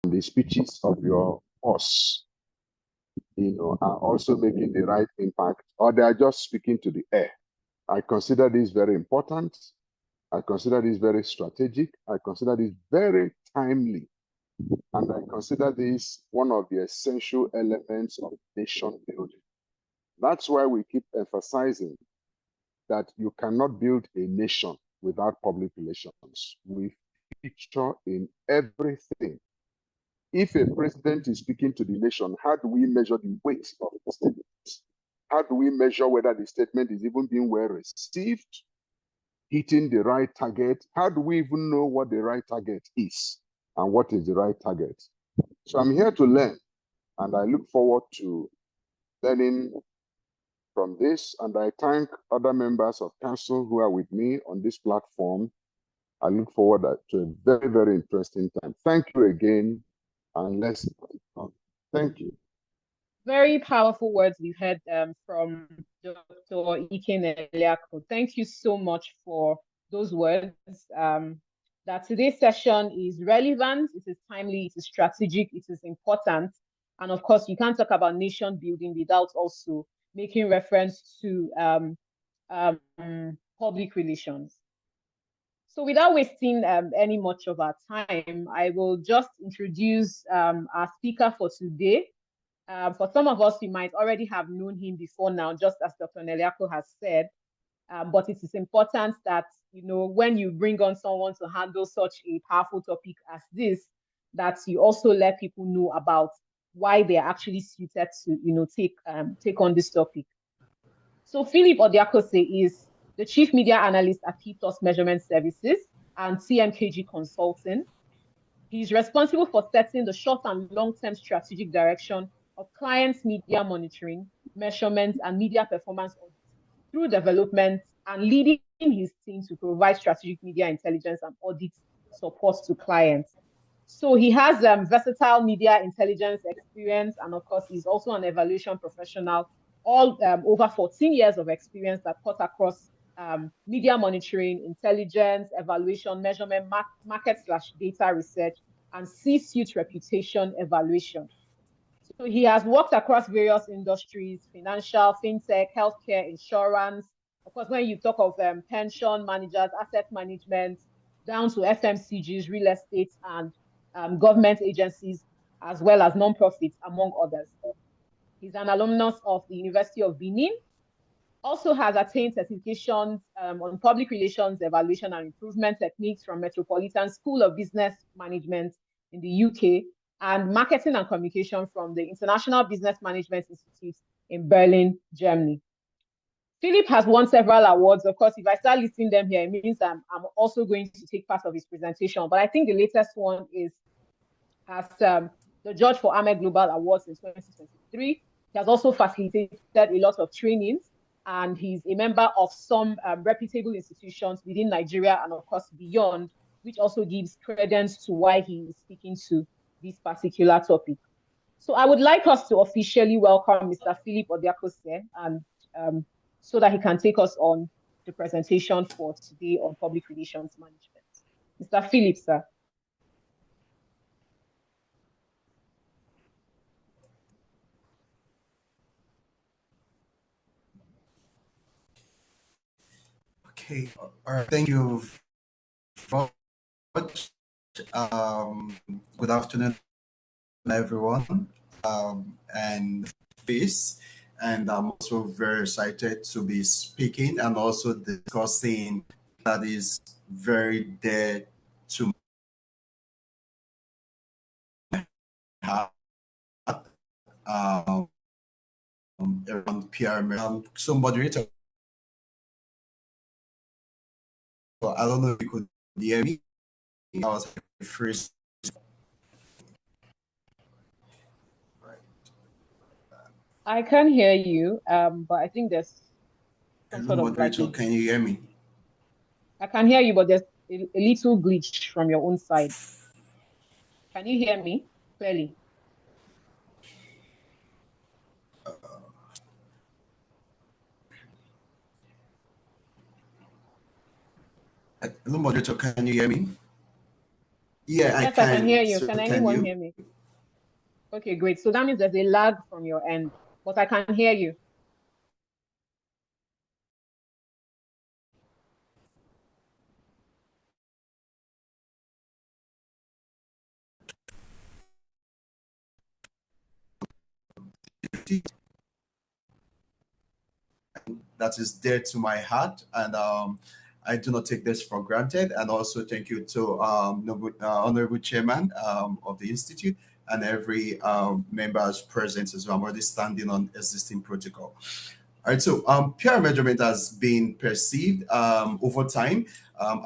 the speeches of your boss, are also making the right impact, or they are just speaking to the air. I consider this very important. I consider this very strategic. I consider this very timely. And I consider this one of the essential elements of nation building. That's why we keep emphasizing that you cannot build a nation without public relations. We feature in everything. If a president is speaking to the nation, how do we measure the weight of the statement? How do we measure whether the statement is even being well received, hitting the right target? How do we even know what the right target is and what is the right target? So I'm here to learn, and I look forward to learning from this. And I thank other members of council who are with me on this platform. I look forward to a very, very interesting time. Thank you again, and let's thank you. Very powerful words we've heard from Dr. Odiakose. Thank you so much for those words. That today's session is relevant, it is timely, it is strategic, it is important. And of course, you can't talk about nation building without also making reference to public relations. So without wasting any much of our time, I will just introduce our speaker for today. For some of us, we might already have known him before now, just as Dr. Odiakose has said. But it is important that, when you bring on someone to handle such a powerful topic as this, that you also let people know about why they are actually suited to, take on this topic. So Philip Odiakose is the Chief Media Analyst at P+ Measurement Services and TMKG Consulting. He's responsible for setting the short and long-term strategic direction of clients' media monitoring, measurement, and media performance through development and leading his team to provide strategic media intelligence and audit support to clients. So he has versatile media intelligence experience, and of course, he's also an evaluation professional, all over 14 years of experience that cut across media monitoring, intelligence, evaluation, measurement, market/data research, and C-suite reputation evaluation. So he has worked across various industries: financial, fintech, healthcare, insurance. Of course, when you talk of pension managers, asset management, down to FMCGs, real estate, and government agencies, as well as non-profits, among others. He's an alumnus of the University of Benin, also has attained certifications on public relations evaluation and improvement techniques from Metropolitan School of Business Management in the UK, and marketing and communication from the International Business Management Institute in Berlin, Germany. Philip has won several awards. Of course, if I start listing them here, it means I'm also going to take part of his presentation. But I think the latest one is as the judge for AME Global Awards in 2023. He has also facilitated a lot of trainings, and he's a member of some reputable institutions within Nigeria and, of course, beyond, which also gives credence to why he is speaking to this particular topic. So I would like us to officially welcome Mr. Philip Odiakose, and so that he can take us on the presentation for today on public relations management. Mr. Philip, sir. Okay, thank you very much. Good afternoon, everyone, and peace. And I'm also very excited to be speaking and also discussing that is very dear to my heart around PR. So moderator, so I don't know if you could hear me. I was first. I can hear you, but I think there's some sort of moderator, can you hear me? I can hear you, but there's a little glitch from your own side. Can you hear me clearly? Hello, moderator, can you hear me? Yeah, I Yes, I can hear can. you. So Can can anyone you? hear me? Okay, great. So that means there's a lag from your end, but I can hear you. That is dear to my heart, and I do not take this for granted. And also thank you to Honorable Chairman of the Institute and every members present as well. I'm already standing on existing protocol. All right, so peer measurement has been perceived over time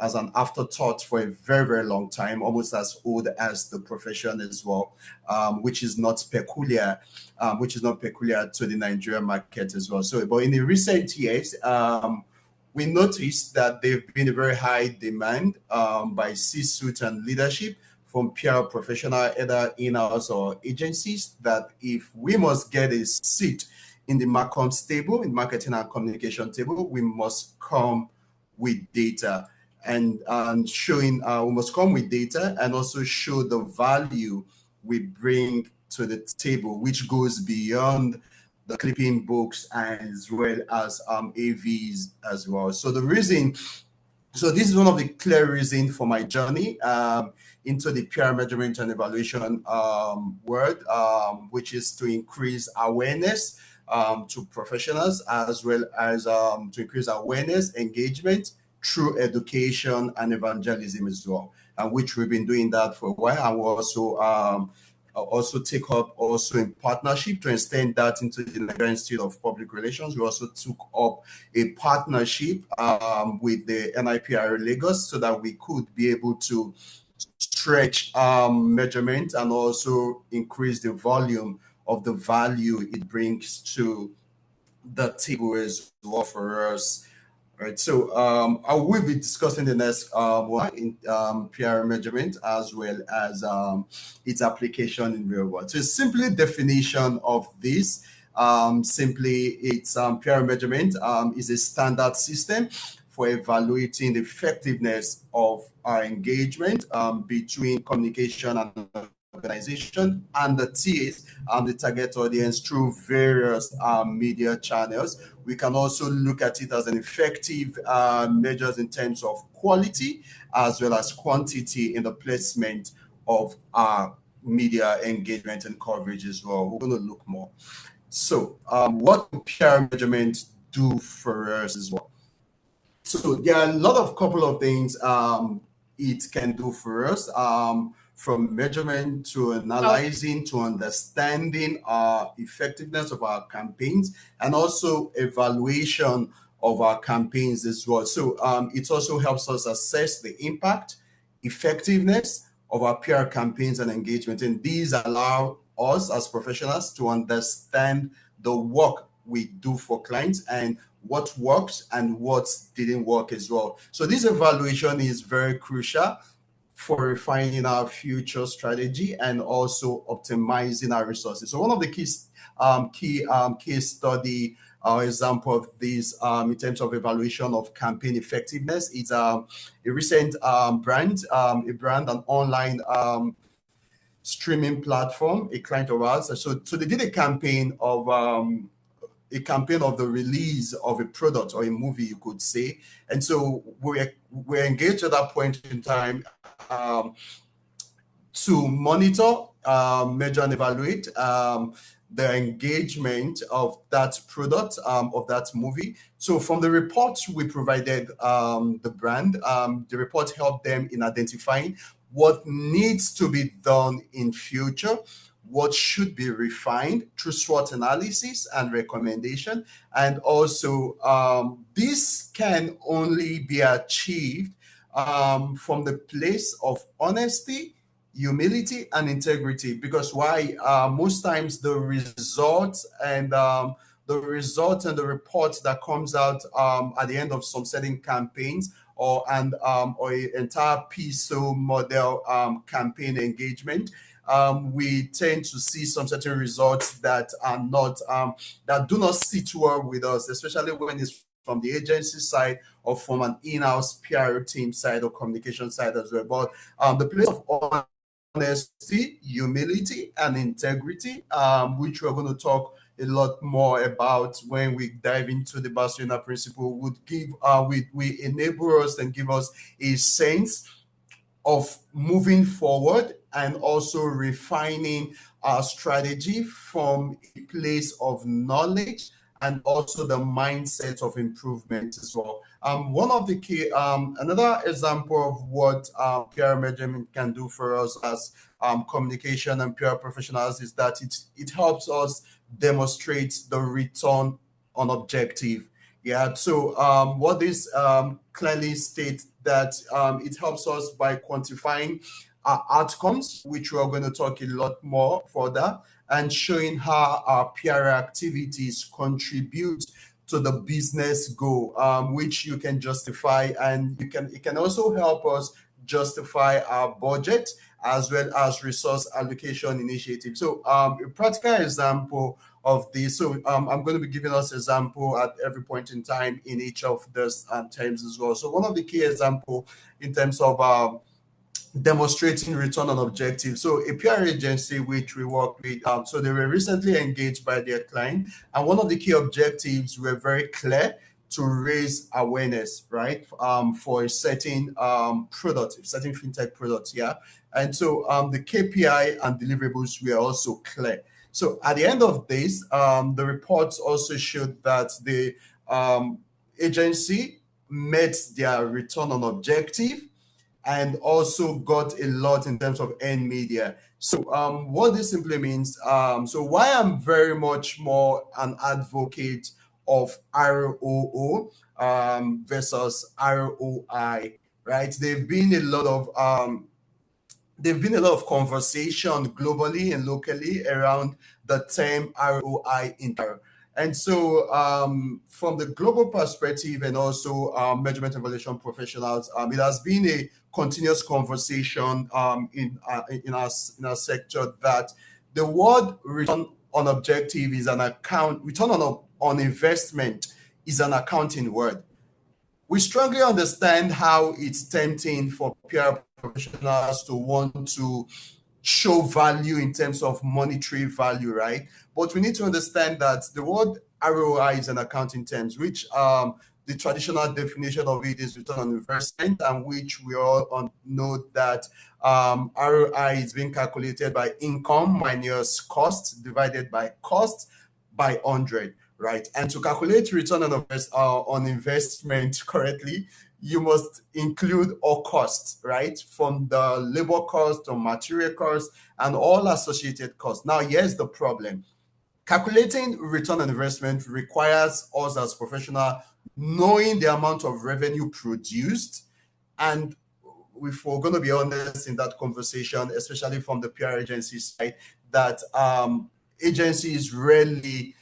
as an afterthought for a very, very long time, almost as old as the profession as well, which is not peculiar to the Nigerian market as well. So, but in the recent years, we noticed that there's been a very high demand by C-suite and leadership from PR professional, either in-house or agencies, that if we must get a seat in the Marcoms table, in marketing and communication table, we must come with data and showing we must come with data and also show the value we bring to the table, which goes beyond the clipping books as well as AVs as well. So this is one of the clear reasons for my journey into the PR measurement and evaluation world, which is to increase awareness to professionals as well as to increase awareness, engagement through education and evangelism as well, and which we've been doing that for a while. And we also take up also in partnership to extend that into the Nigerian Institute of Public Relations. We also took up a partnership with the NIPR Lagos so that we could be able to stretch measurement and also increase the volume of the value it brings to the table as well for us. Right, so I will be discussing the next one in PR measurement as well as its application in real world. So simply definition of this, simply it's PR measurement is a standard system for evaluating the effectiveness of our engagement between communication and organization and the TAs, the target audience, through various media channels. We can also look at it as an effective measures in terms of quality as well as quantity in the placement of our media engagement and coverage as well. We're going to look more. So what do PR measurement do for us as well? So there are a lot of couple of things it can do for us, from measurement to analyzing to understanding effectiveness of our campaigns and also evaluation of our campaigns as well. So it also helps us assess the impact, effectiveness of our PR campaigns and engagement. And these allow us as professionals to understand the work we do for clients and what works and what didn't work as well. So this evaluation is very crucial for refining our future strategy and also optimizing our resources. So one of the key case study example of this in terms of evaluation of campaign effectiveness is a recent brand, an online streaming platform, a client of ours. So they did a campaign of the release of a product or a movie, you could say. And so we're engaged at that point in time to monitor, measure, and evaluate the engagement of that product, of that movie. So from the report we provided the brand, the report helped them in identifying what needs to be done in future, what should be refined through SWOT analysis and recommendation. And also this can only be achieved from the place of honesty, humility, and integrity. Because why? Most times the results and the report that comes out at the end of some certain campaigns or an entire PSO model campaign engagement, we tend to see some certain results that are not that do not sit well with us, especially when it's from the agency side or from an in-house PR team side or communication side as well. But the place of honesty, humility, and integrity, which we're going to talk a lot more about when we dive into the Barcelona principle, would give we enable us and give us a sense of moving forward and also refining our strategy from a place of knowledge and also the mindset of improvement as well. One of the key, another example of what PR management can do for us as communication and PR professionals is that it helps us demonstrate the return on objective. Yeah, so what this clearly states that it helps us by quantifying our outcomes, which we are going to talk a lot more further, and showing how our PR activities contribute to the business goal, which you can justify, and it can also help us justify our budget as well as resource allocation initiative. So a practical example of this. So I'm going to be giving us example at every point in time in each of those terms as well. So one of the key example in terms of demonstrating return on objective. So a PR agency which we work with, so they were recently engaged by their client, and one of the key objectives were very clear: to raise awareness, right, for a certain product, a certain fintech product, yeah. And so the KPI and deliverables were also clear. So at the end of this, the reports also showed that the agency met their return on objective and also got a lot in terms of earned media. So what this simply means, so why I'm very much more an advocate of ROO versus ROI, right? There've been a lot of conversation globally and locally around the term ROI in PR. And so from the global perspective and also measurement and evaluation professionals, it has been a continuous conversation in our sector that the word return on objective is an account, return on investment is an accounting word. We strongly understand how it's tempting for PR professionals to want to show value in terms of monetary value, right? But we need to understand that the word ROI is an accounting terms, which the traditional definition of it is return on investment, and which we all know that ROI is being calculated by income minus cost divided by cost by 100, right? And to calculate return on investment correctly, you must include all costs, right? From the labor cost to material costs and all associated costs. Now, here's the problem. Calculating return on investment requires us as professionals knowing the amount of revenue produced. And if we're going to be honest in that conversation, especially from the PR agency side, that agencies rarely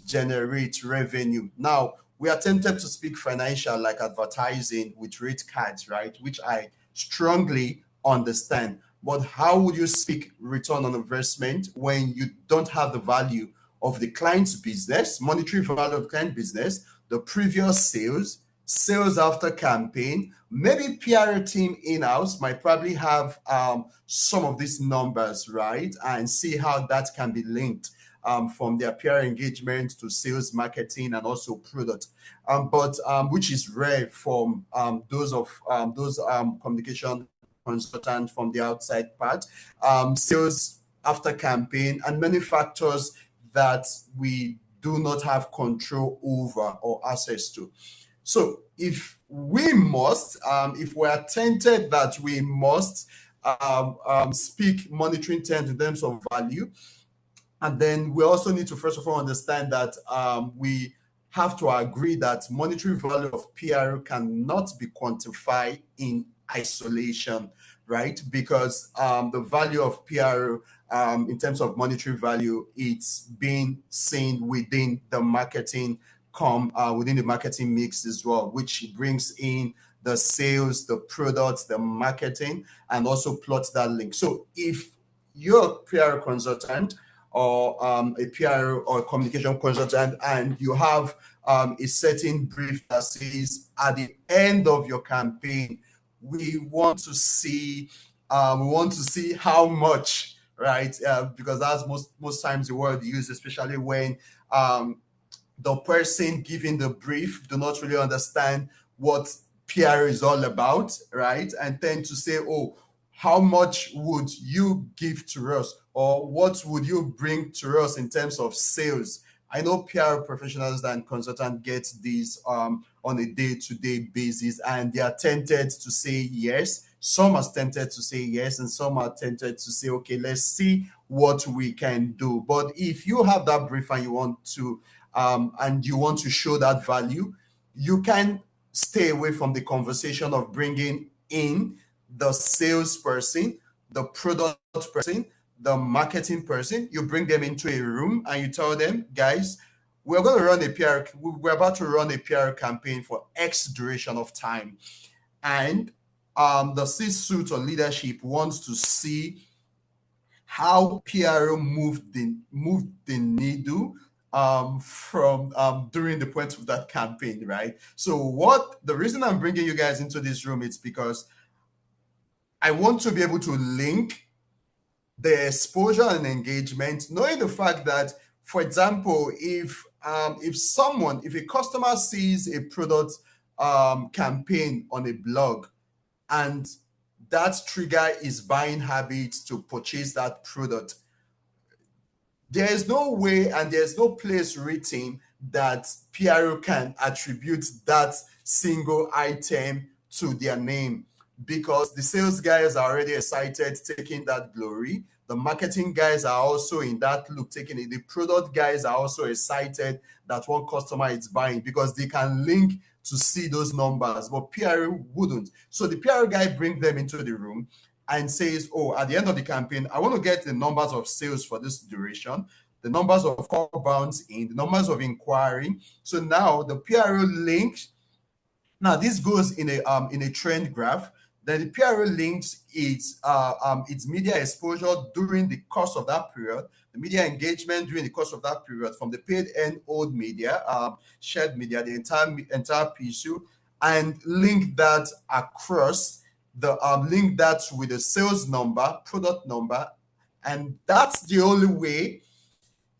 generate revenue. Now, we are tempted to speak financial like advertising with rate cards, right? Which I strongly understand. But how would you speak return on investment when you don't have the value of the client's business, monetary value of the client business, the previous sales after campaign? Maybe PR team in-house might probably have some of these numbers, right? And see how that can be linked from their PR engagement to sales, marketing, and also product. But which is rare from those communication consultants from the outside part, sales after campaign, and many factors that we do not have control over or access to. So if we are tempted that we must speak monitoring terms in terms of value, and then we also need to first of all understand that we have to agree that monetary value of PR cannot be quantified in isolation, right? Because the value of PR in terms of monetary value, it's being seen within the marketing within the marketing mix as well, which brings in the sales, the products, the marketing, and also plots that link. So if you're a PR consultant or a PR or a communication consultant, and you have a certain brief that says at the end of your campaign, we want to see how much, right? Because that's most times the word used, especially when the person giving the brief do not really understand what PR is all about, right? And tend to say, oh, how much would you give to us, or what would you bring to us in terms of sales? I know PR professionals and consultants get these on a day-to-day basis, and they are tempted to say yes. Some are tempted to say yes, and some are tempted to say, okay, let's see what we can do. But if you have that brief and you want to show that value, you can stay away from the conversation of bringing in the salesperson, the product person, the marketing person. You bring them into a room and you tell them, guys, we're about to run a PR campaign for X duration of time. And the C-suite or leadership wants to see how PR moved the needle from during the point of that campaign, right? So the reason I'm bringing you guys into this room is because I want to be able to link the exposure and engagement, knowing the fact that, for example, if a customer sees a product campaign on a blog, and that trigger is buying habits to purchase that product, there is no way and there's no place written that PRO can attribute that single item to their name, because the sales guys are already excited taking that glory. The marketing guys are also in that loop taking it. The product guys are also excited that one customer is buying, because they can link to see those numbers, but PR wouldn't. So the PR guy brings them into the room and says, oh, at the end of the campaign, I want to get the numbers of sales for this duration, the numbers of call bounce in, the numbers of inquiry. So now the PRO links. Now this goes in a trend graph. Then the PRO links its media exposure during the course of that period, the media engagement during the course of that period, from the paid and old media, shared media, the entire PSU, and link that across link that with the sales number, product number, and that's the only way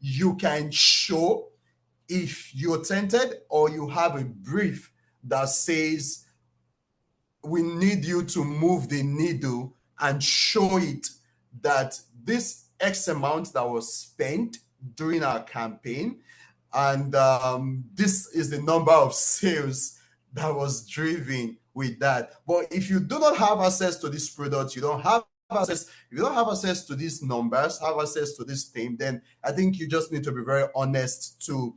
you can show if you're tempted or you have a brief that says we need you to move the needle and show it that this X amount that was spent during our campaign, and this is the number of sales that was driven with that. But if you do not have access to this product, you don't have access to these numbers, have access to this thing, then I think you just need to be very honest to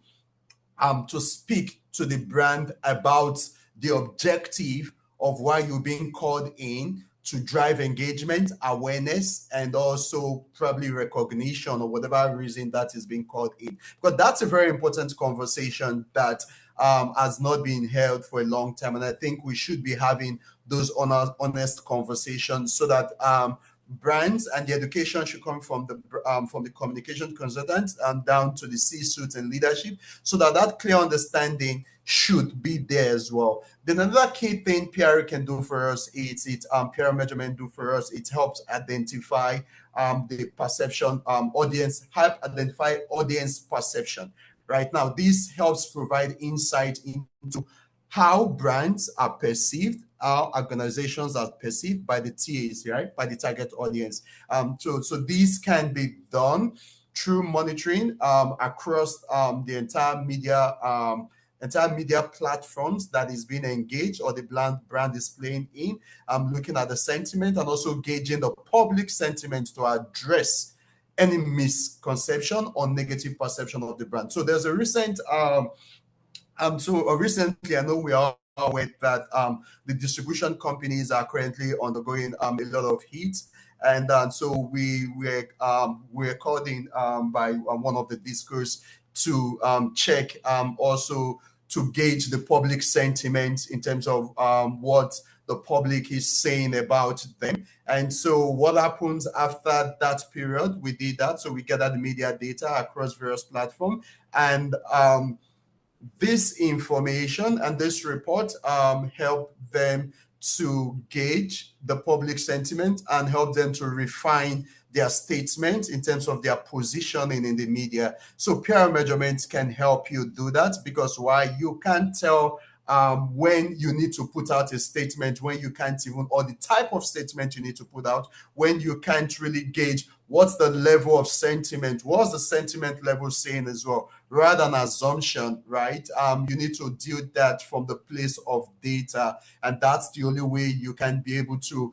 speak to the brand about the objective of why you're being called in to drive engagement, awareness, and also probably recognition, or whatever reason that is being called in. Because that's a very important conversation that has not been held for a long time. And I think we should be having those honest conversations, so that brands and the education should come from the communication consultants and down to the C-suite and leadership, so that clear understanding should be there as well. Then another key thing PR can do for us is PR measurement do for us. It helps identify the perception help identify audience perception. Right now, this helps provide insight into how brands are perceived, how organizations are perceived by the TAs, right, by the target audience. So these can be done through monitoring across the entire media platforms that is being engaged or the brand is playing in, looking at the sentiment and also gauging the public sentiment to address any misconception or negative perception of the brand. So there's a recent recently, I know we are aware that the distribution companies are currently undergoing a lot of heat, and so we're called in by one of the discourse to check also to gauge the public sentiment in terms of what the public is saying about them. And so what happens after that period? We did that. So we gathered the media data across various platforms, and this information and this report help them to gauge the public sentiment and help them to refine their statements in terms of their positioning in the media. So PR measurements can help you do that, because why? You can't tell when you need to put out a statement, when you can't even, or the type of statement you need to put out, when you can't really gauge what's the level of sentiment, what's the sentiment level saying as well, rather than assumption, right? You need to deal that from the place of data, and that's the only way you can be able to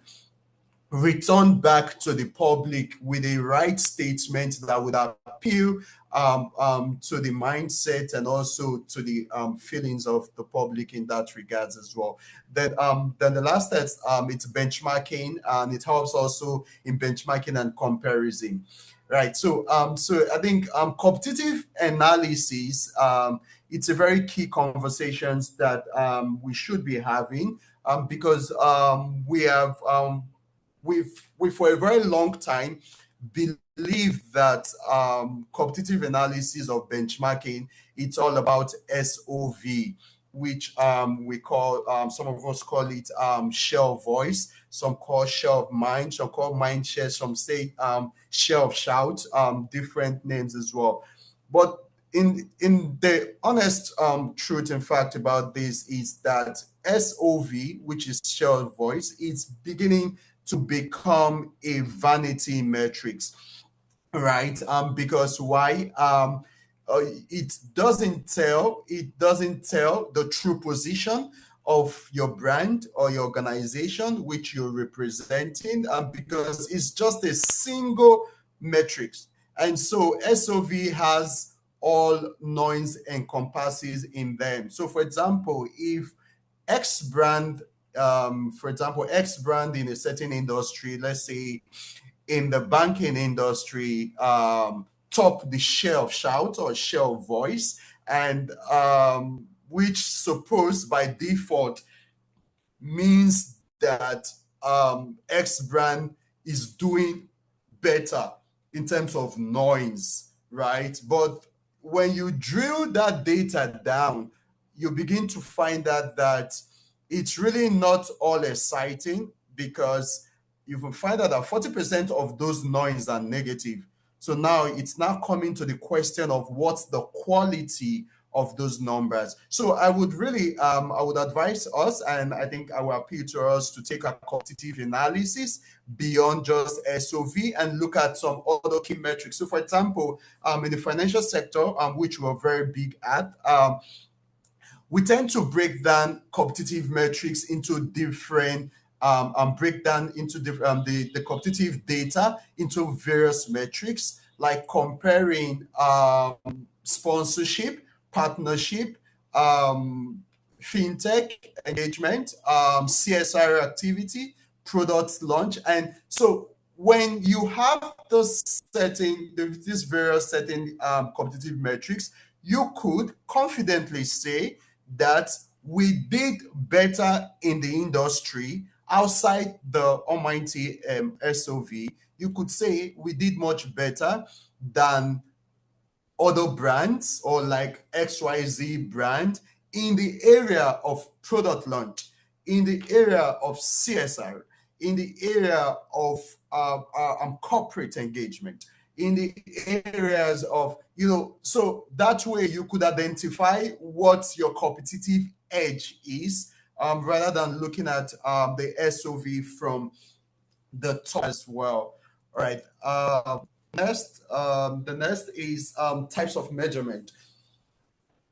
return back to the public with a right statement that would appeal to the mindset and also to the feelings of the public in that regards as well. Then the last test, it's benchmarking, and it helps also in benchmarking and comparison. Right. So I think competitive analysis, it's a very key conversations that we should be having, because we have we for a very long time believe that competitive analysis of benchmarking, it's all about SOV, which we call, some of us call it share of voice, some call share of mind, some call mind share, some say share of shout, different names as well. But in the honest truth, in fact, about this is that SOV, which is share of voice, is beginning to become a vanity metrics, right? Because why? It doesn't tell the true position of your brand or your organization which you're representing, because it's just a single metrics. And so SOV has all noise encompasses in them. So for example, if X brand, X brand in a certain industry, let's say in the banking industry, top the share of shout or share of voice, and which suppose by default means that X brand is doing better in terms of noise, right? But when you drill that data down, you begin to find out that it's really not all exciting, because you will find out that 40% of those noise are negative. So now it's now coming to the question of what's the quality of those numbers. So I would really, I would advise us, and I think I will appeal to us to take a quantitative analysis beyond just SOV and look at some other key metrics. So for example, in the financial sector, which we're very big at, we tend to break down competitive metrics into different break down into the competitive data into various metrics, like comparing sponsorship, partnership, fintech engagement, CSR activity, product launch. And so when you have these various certain competitive metrics, you could confidently say that we did better in the industry outside the almighty SOV. You could say we did much better than other brands, or like XYZ brand, in the area of product launch, in the area of CSR, in the area of corporate engagement, in the areas of, so that way you could identify what your competitive edge is, rather than looking at the SOV from the top as well. All right. The next is types of measurement.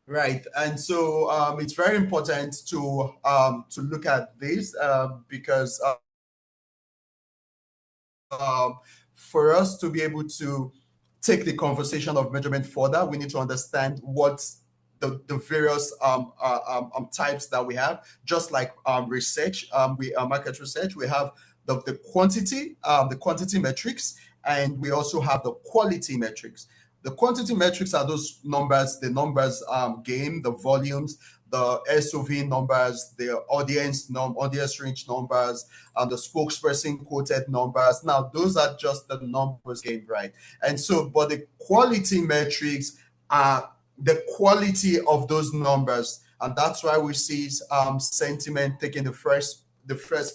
Right, and so it's very important to look at this, because for us to be able to take the conversation of measurement further, we need to understand what the various types that we have. Just like research, market research, we have the quantity metrics, and we also have the quality metrics. The quantity metrics are those numbers, the numbers game, the volumes, the SOV numbers, the audience reach numbers, and the spokesperson quoted numbers. Now, those are just the numbers gained, right? And so, but the quality metrics are the quality of those numbers, and that's why we see sentiment taking the first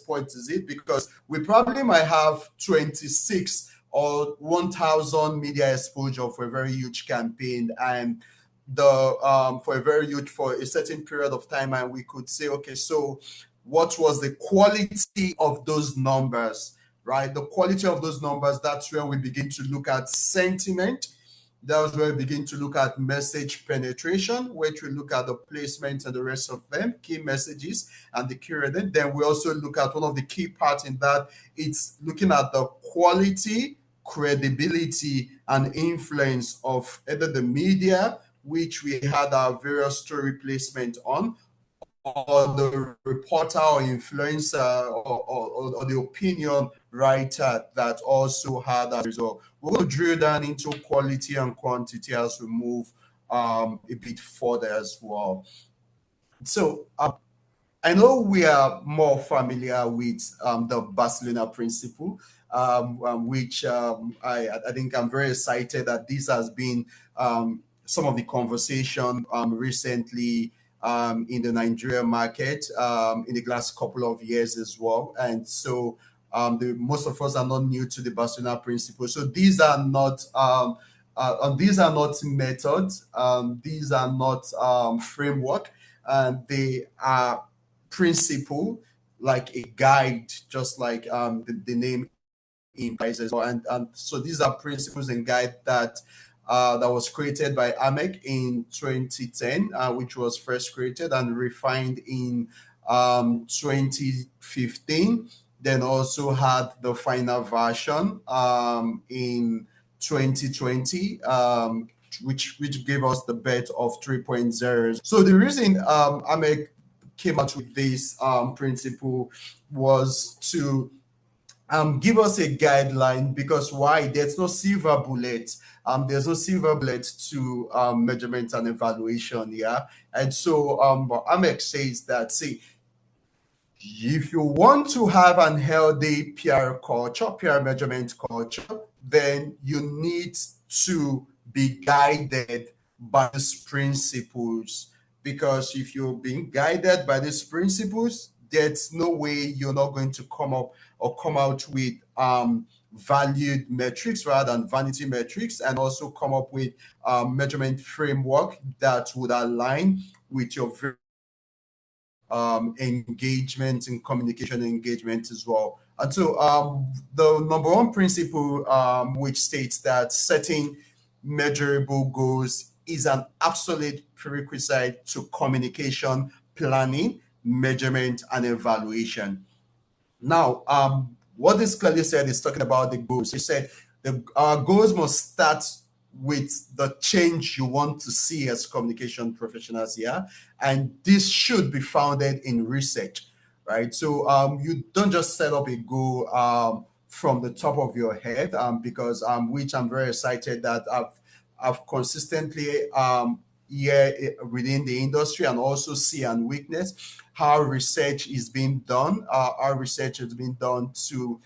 point is it, because we probably might have 26 or 1,000 media exposure for a very huge campaign, and for a certain period of time, and we could say, okay, so what was the quality of those numbers, right? The quality of those numbers, that's where we begin to look at sentiment. That's where we begin to look at message penetration, which we look at the placement and the rest of them, key messages and the key redundant. Then we also look at one of the key parts in that, it's looking at the quality, credibility, and influence of either the media, which we had our various story placement on, or the reporter or influencer or the opinion writer that also had that result. We're going to drill down into quality and quantity as we move a bit further as well. So I know we are more familiar with the Barcelona principle, which I think I'm very excited that this has been some of the conversation recently in the Nigerian market in the last couple of years as well. And so most of us are not new to the Barcelona principle. So these are not methods, these are not framework, and they are principle, like a guide, just like the name implies as well. And so these are principles and guide that was created by AMEC in 2010, which was first created and refined in 2015. Then also had the final version in 2020, which gave us the bet of 3.0. So the reason AMEC came out with this principle was to give us a guideline, because why? There's no silver bullet. There's no silver bullet to measurement and evaluation. Yeah. And so AMEC says that, see, if you want to have an healthy PR culture, PR measurement culture, then you need to be guided by these principles. Because if you're being guided by these principles, there's no way you're not going to come out with valued metrics rather than vanity metrics, and also come up with measurement framework that would align with your engagement and communication engagement as well. And so the number one principle, which states that setting measurable goals is an absolute prerequisite to communication planning, measurement, and evaluation. Now, what this clearly said is talking about the goals. It said our goals must start with the change you want to see as communication professionals here, and this should be founded in research, right? So you don't just set up a goal from the top of your head, because which I'm very excited that I've consistently within the industry, and also see and witness how research is being done. Our research has been done to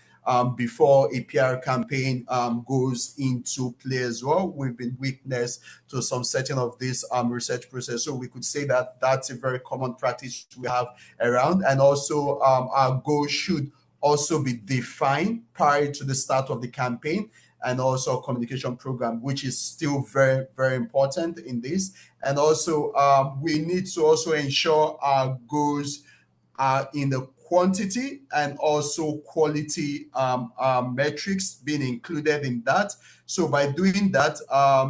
before a PR campaign goes into play as well. We've been witness to some setting of this research process. So we could say that that's a very common practice we have around. And also our goal should also be defined prior to the start of the campaign, and also a communication program, which is still very, very important in this. And also we need to also ensure our goals are in the quantity and also quality metrics being included in that. So by doing that,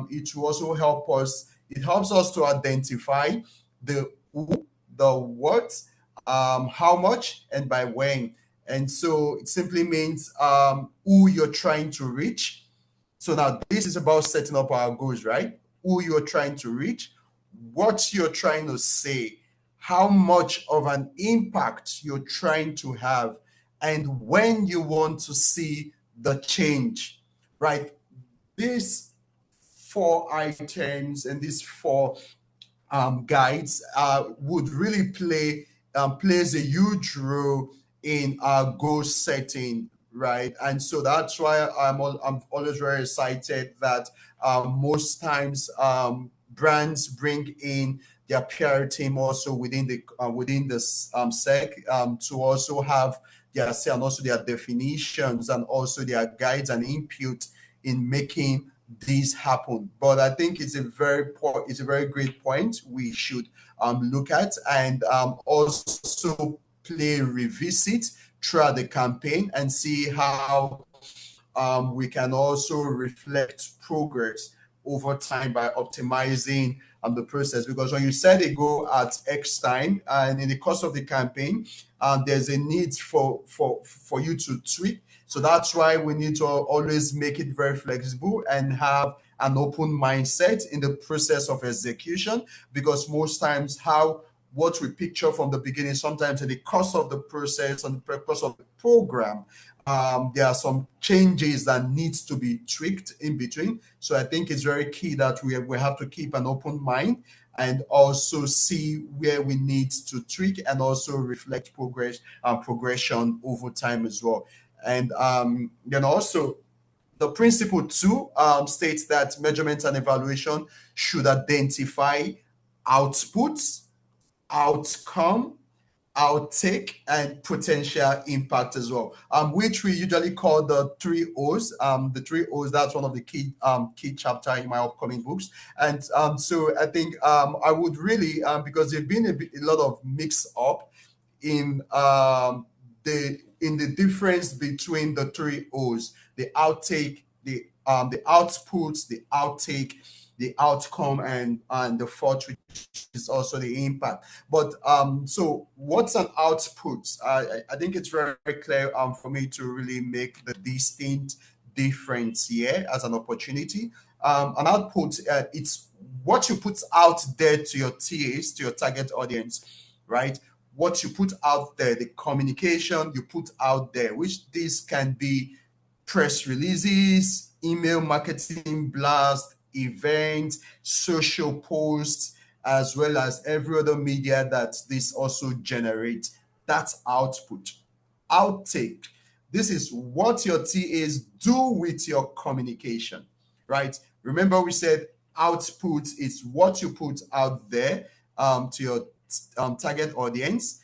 it will also help us. It helps us to identify the who, the what, how much, and by when. And so it simply means who you're trying to reach. So now this is about setting up our goals, right? Who you're trying to reach, what you're trying to say, how much of an impact you're trying to have, and when you want to see the change, right? These 4 items and these 4 guides would really plays a huge role in our goal setting, right? And so that's why I'm always very excited that most times brands bring in their PR team also within the sec to also have their say and also their definitions and also their guides and input in making these happen. But I think it's a very great point we should look at, and also play revisit throughout the campaign and see how we can also reflect progress over time by optimizing the process. Because when you set a goal at X time and in the course of the campaign, there's a need for you to tweak. So that's why we need to always make it very flexible and have an open mindset in the process of execution, because most times what we picture from the beginning, sometimes in the course of the process and the course of the program, there are some changes that needs to be tweaked in between. So I think it's very key that we have to keep an open mind and also see where we need to tweak and also reflect progression over time as well. And then also the principle 2 states that measurement and evaluation should identify outputs, outcome, outtake, and potential impact as well, which we usually call the 3 O's. The 3 O's, that's one of the key chapter in my upcoming books. And so I think I would really, because there's been a lot of mix up in the difference between the 3 O's, the outtake, the outputs, the outtake, the outcome, and the fourth, which is also the impact. But so what's an output? I think it's very, very clear for me to really make the distinct difference here as an opportunity. An output, it's what you put out there to your TAs, to your target audience, right? What you put out there, the communication you put out there, which this can be press releases, email marketing blast, events, social posts, as well as every other media that this also generates. That's output. Outtake. This is what your TAs do with your communication, right? Remember we said output is what you put out there to your target audience.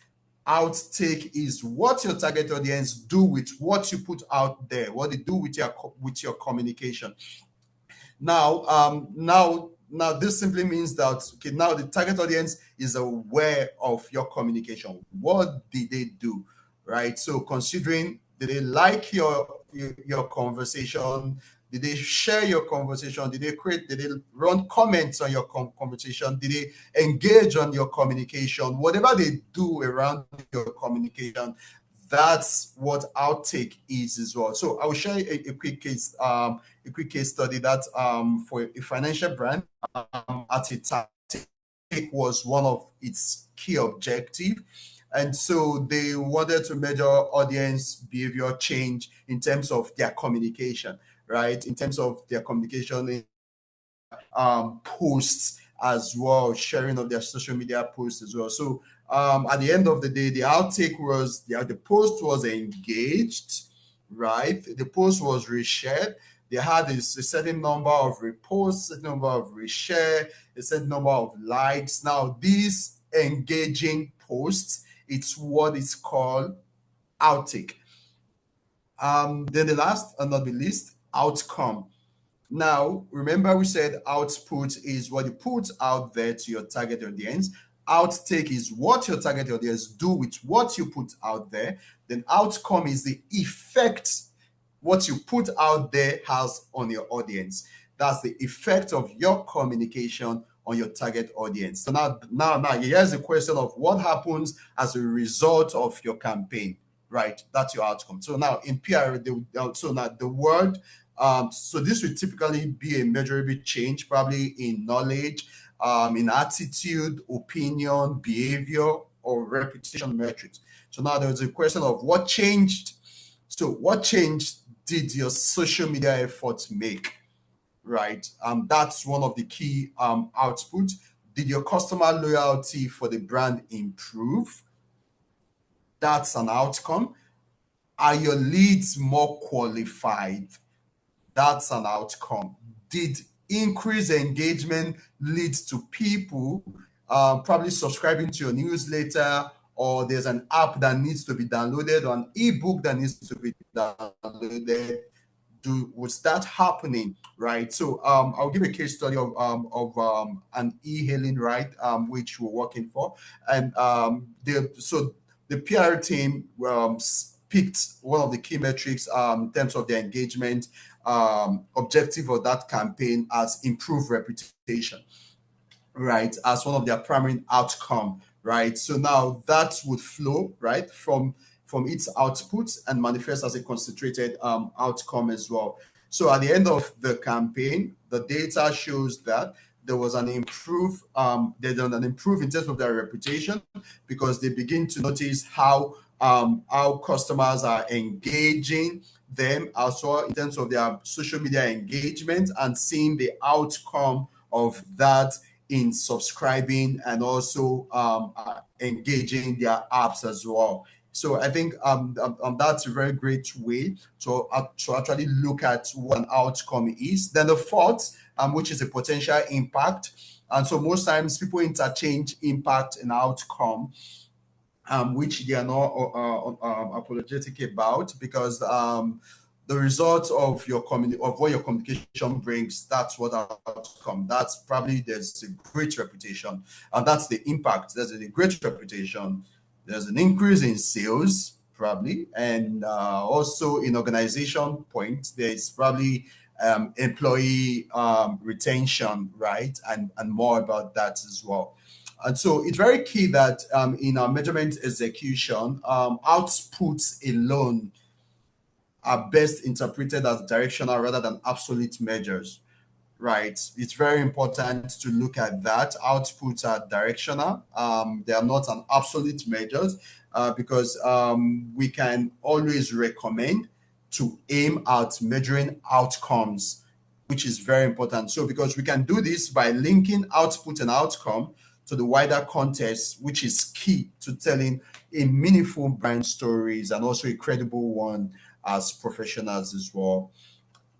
Outtake is what your target audience do with what you put out there, what they do with your communication. Now this simply means that okay, now the target audience is aware of your communication. What did they do, right? So considering, did they like your conversation? Did they share your conversation? Did they run comments on your conversation? Did they engage on your communication? Whatever they do around your communication, that's what outtake is as well. So I will share a quick case study that for a financial brand at a time, outtake was one of its key objectives. And so they wanted to measure audience behavior change in terms of their communication, right? In terms of their communication, posts as well, sharing of their social media posts as well. So at the end of the day, the outtake was the post was engaged, right? The post was reshared. They had a certain number of reposts, a certain number of reshare, a certain number of likes. Now, these engaging posts, it's what is called outtake. Then the last and not the least, outcome. Now, remember we said output is what you put out there to your target audience. Outtake is what your target audience do with what you put out there. Then outcome is the effect what you put out there has on your audience. That's the effect of your communication on your target audience. So now here's the question of what happens as a result of your campaign, right? That's your outcome. So now in PR, the word, so this would typically be a measurable change, probably in knowledge, in attitude, opinion, behavior, or reputation metrics. So now there's a question of what changed. So what change did your social media efforts make, right? That's one of the key outputs. Did your customer loyalty for the brand improve? That's an outcome. Are your leads more qualified? That's an outcome. Did increased engagement lead to people probably subscribing to your newsletter, or there's an app that needs to be downloaded, or an ebook that needs to be downloaded? Was that happening, right? So I'll give a case study of an e-hailing, right, which we're working for, and the PR team picked one of the key metrics in terms of their engagement objective of that campaign as improved reputation, right, as one of their primary outcome, right? So now that would flow, right, from its output and manifest as a concentrated outcome as well. So at the end of the campaign, the data shows that there was an improve, in terms of their reputation, because they begin to notice how customers are engaging them as well in terms of their social media engagement, and seeing the outcome of that in subscribing and also engaging their apps as well. So I think that's a very great way to actually look at what an outcome is. Then the fourth, which is a potential impact. And so most times people interchange impact and outcome, which they are not apologetic about, because the result of what your communication brings, that's what outcome. That's probably, there's a great reputation, and that's the impact. There's a great reputation. There's an increase in sales, probably, and also in organization point, there's probably employee retention, right, and more about that as well. And so it's very key that in our measurement execution, outputs alone are best interpreted as directional rather than absolute measures, right? It's very important to look at that. Outputs are directional. They are not an absolute measures, because we can always recommend to aim at measuring outcomes, which is very important. So because we can do this by linking output and outcome to the wider context, which is key to telling a meaningful brand stories, and also a credible one as professionals as well.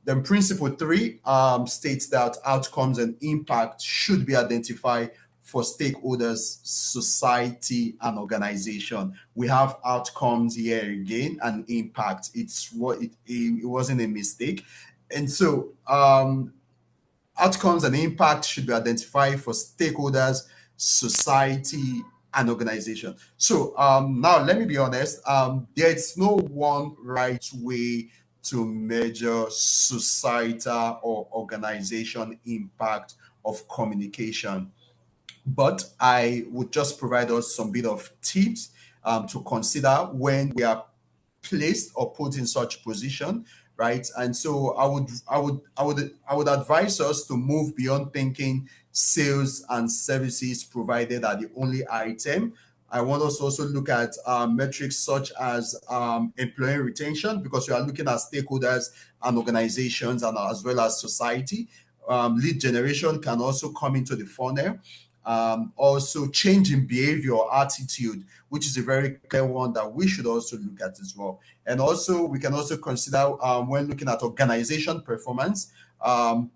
Then principle 3 states that outcomes and impact should be identified for stakeholders, society, and organization. We have outcomes here again, and impact. It's what it wasn't a mistake. And so outcomes and impact should be identified for stakeholders, society, and organization. So now let me be honest, there's no one right way to measure societal or organization impact of communication, but I would just provide us some bit of tips to consider when we are placed or put in such position, right? And so I would advise us to move beyond thinking sales and services provided are the only item. I want us to also look at metrics such as employee retention, because we are looking at stakeholders and organizations, and as well as society. Lead generation can also come into the funnel. Also change in behavior or attitude, which is a very clear one that we should also look at as well. And also we can also consider when looking at organization performance,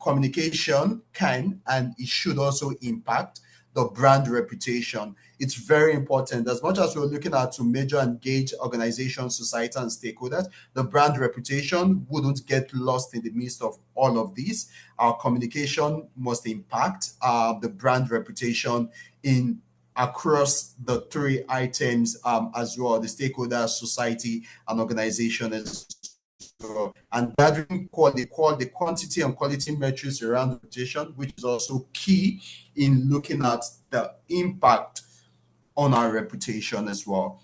communication can and it should also impact the brand reputation. It's very important. As much as we're looking at to measure and gauge organization, society, and stakeholders, the brand reputation wouldn't get lost in the midst of all of these. Our communication must impact the brand reputation in across the 3 items as well: the stakeholders, society, and organization as well. And gathering the quantity and quality metrics around reputation, which is also key in looking at the impact on our reputation as well.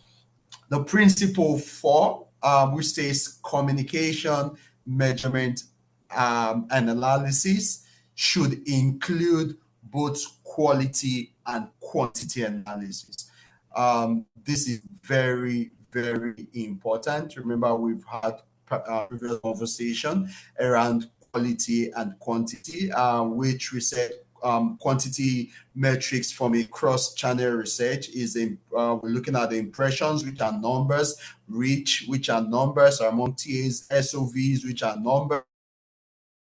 The principle 4, which says communication, measurement, and analysis should include both quality and quantity analysis. This is very, very important. Remember, we've had previous conversation around quality and quantity, which we said quantity metrics from a cross-channel research is we're looking at the impressions, which are numbers, reach, which are numbers among TAs, SOVs, which are numbers,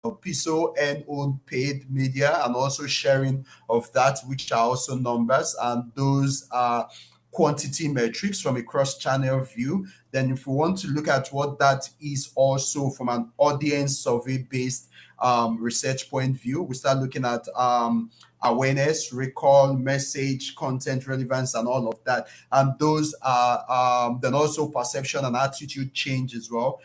PISO and own paid media, and also sharing of that, which are also numbers, and those are quantity metrics from a cross-channel view. Then if we want to look at what that is also from an audience survey-based research point of view, we start looking at awareness, recall, message, content relevance, and all of that. And those are then also perception and attitude change as well.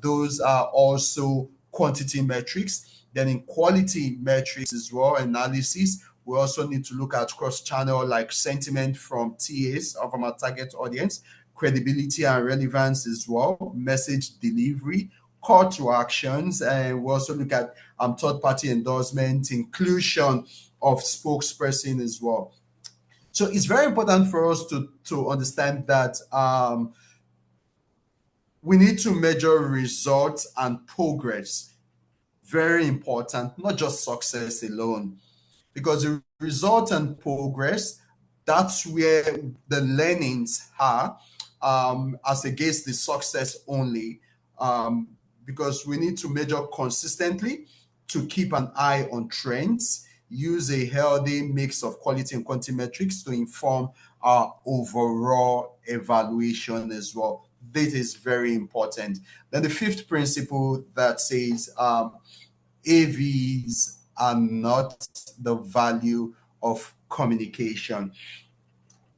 Those are also quantity metrics. Then in quality metrics as well, analysis, we also need to look at cross-channel like sentiment from TAs or from our target audience, credibility and relevance as well, message delivery, call to actions, and we also look at third-party endorsement, inclusion of spokesperson as well. So it's very important for us to understand that we need to measure results and progress. Very important, not just success alone, because the result and progress, that's where the learnings are, as against the success only, because we need to measure consistently to keep an eye on trends, use a healthy mix of quality and quantity metrics to inform our overall evaluation as well. This is very important. Then the fifth principle that says AVs are not the value of communication.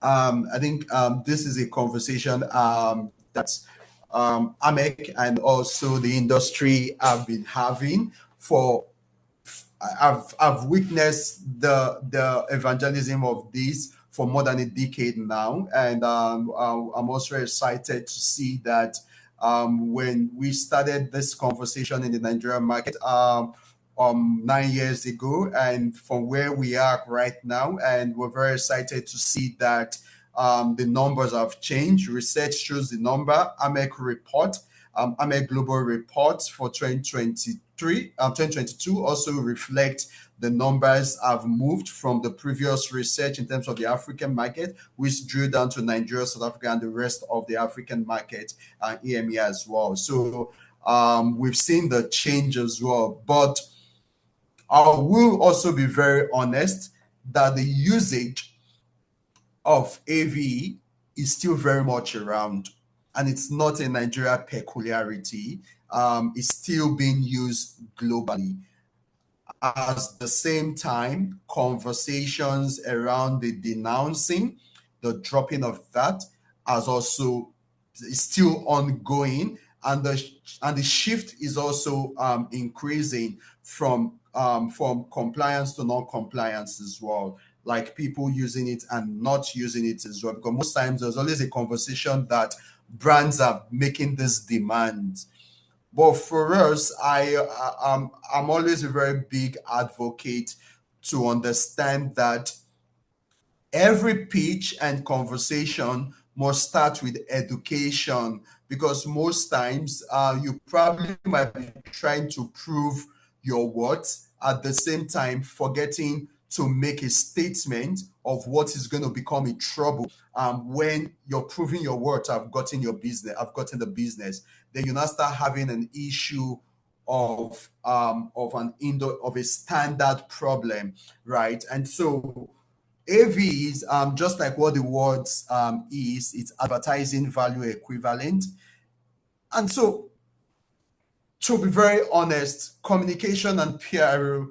I think this is a conversation that AMEC and also the industry have been having for. I've witnessed the evangelism of this for more than a decade now, and I'm also excited to see that when we started this conversation in the Nigerian market 9 years ago, and from where we are right now, and we're very excited to see that the numbers have changed. Research shows the number. AMEC report, AMEC global reports for 2022 also reflect the numbers have moved from the previous research in terms of the African market, which drew down to Nigeria, South Africa, and the rest of the African market, EMEA as well. So we've seen the change as well. But I will also be very honest that the usage of AV is still very much around, and it's not a Nigeria peculiarity. It's still being used globally. At the same time, conversations around the denouncing, the dropping of that, is still ongoing, and the shift is also increasing from compliance to non-compliance as well. Like people using it and not using it as well. Because most times there's always a conversation that brands are making this demand. But for us, I'm always a very big advocate to understand that every pitch and conversation must start with education, because most times you probably might be trying to prove your worth at the same time forgetting to make a statement of what is going to become a trouble when you're proving your worth. I've gotten the business. Then you now start having an issue of a standard problem, right? And so AV is just like what the words is. It's advertising value equivalent. And so, to be very honest, communication and PR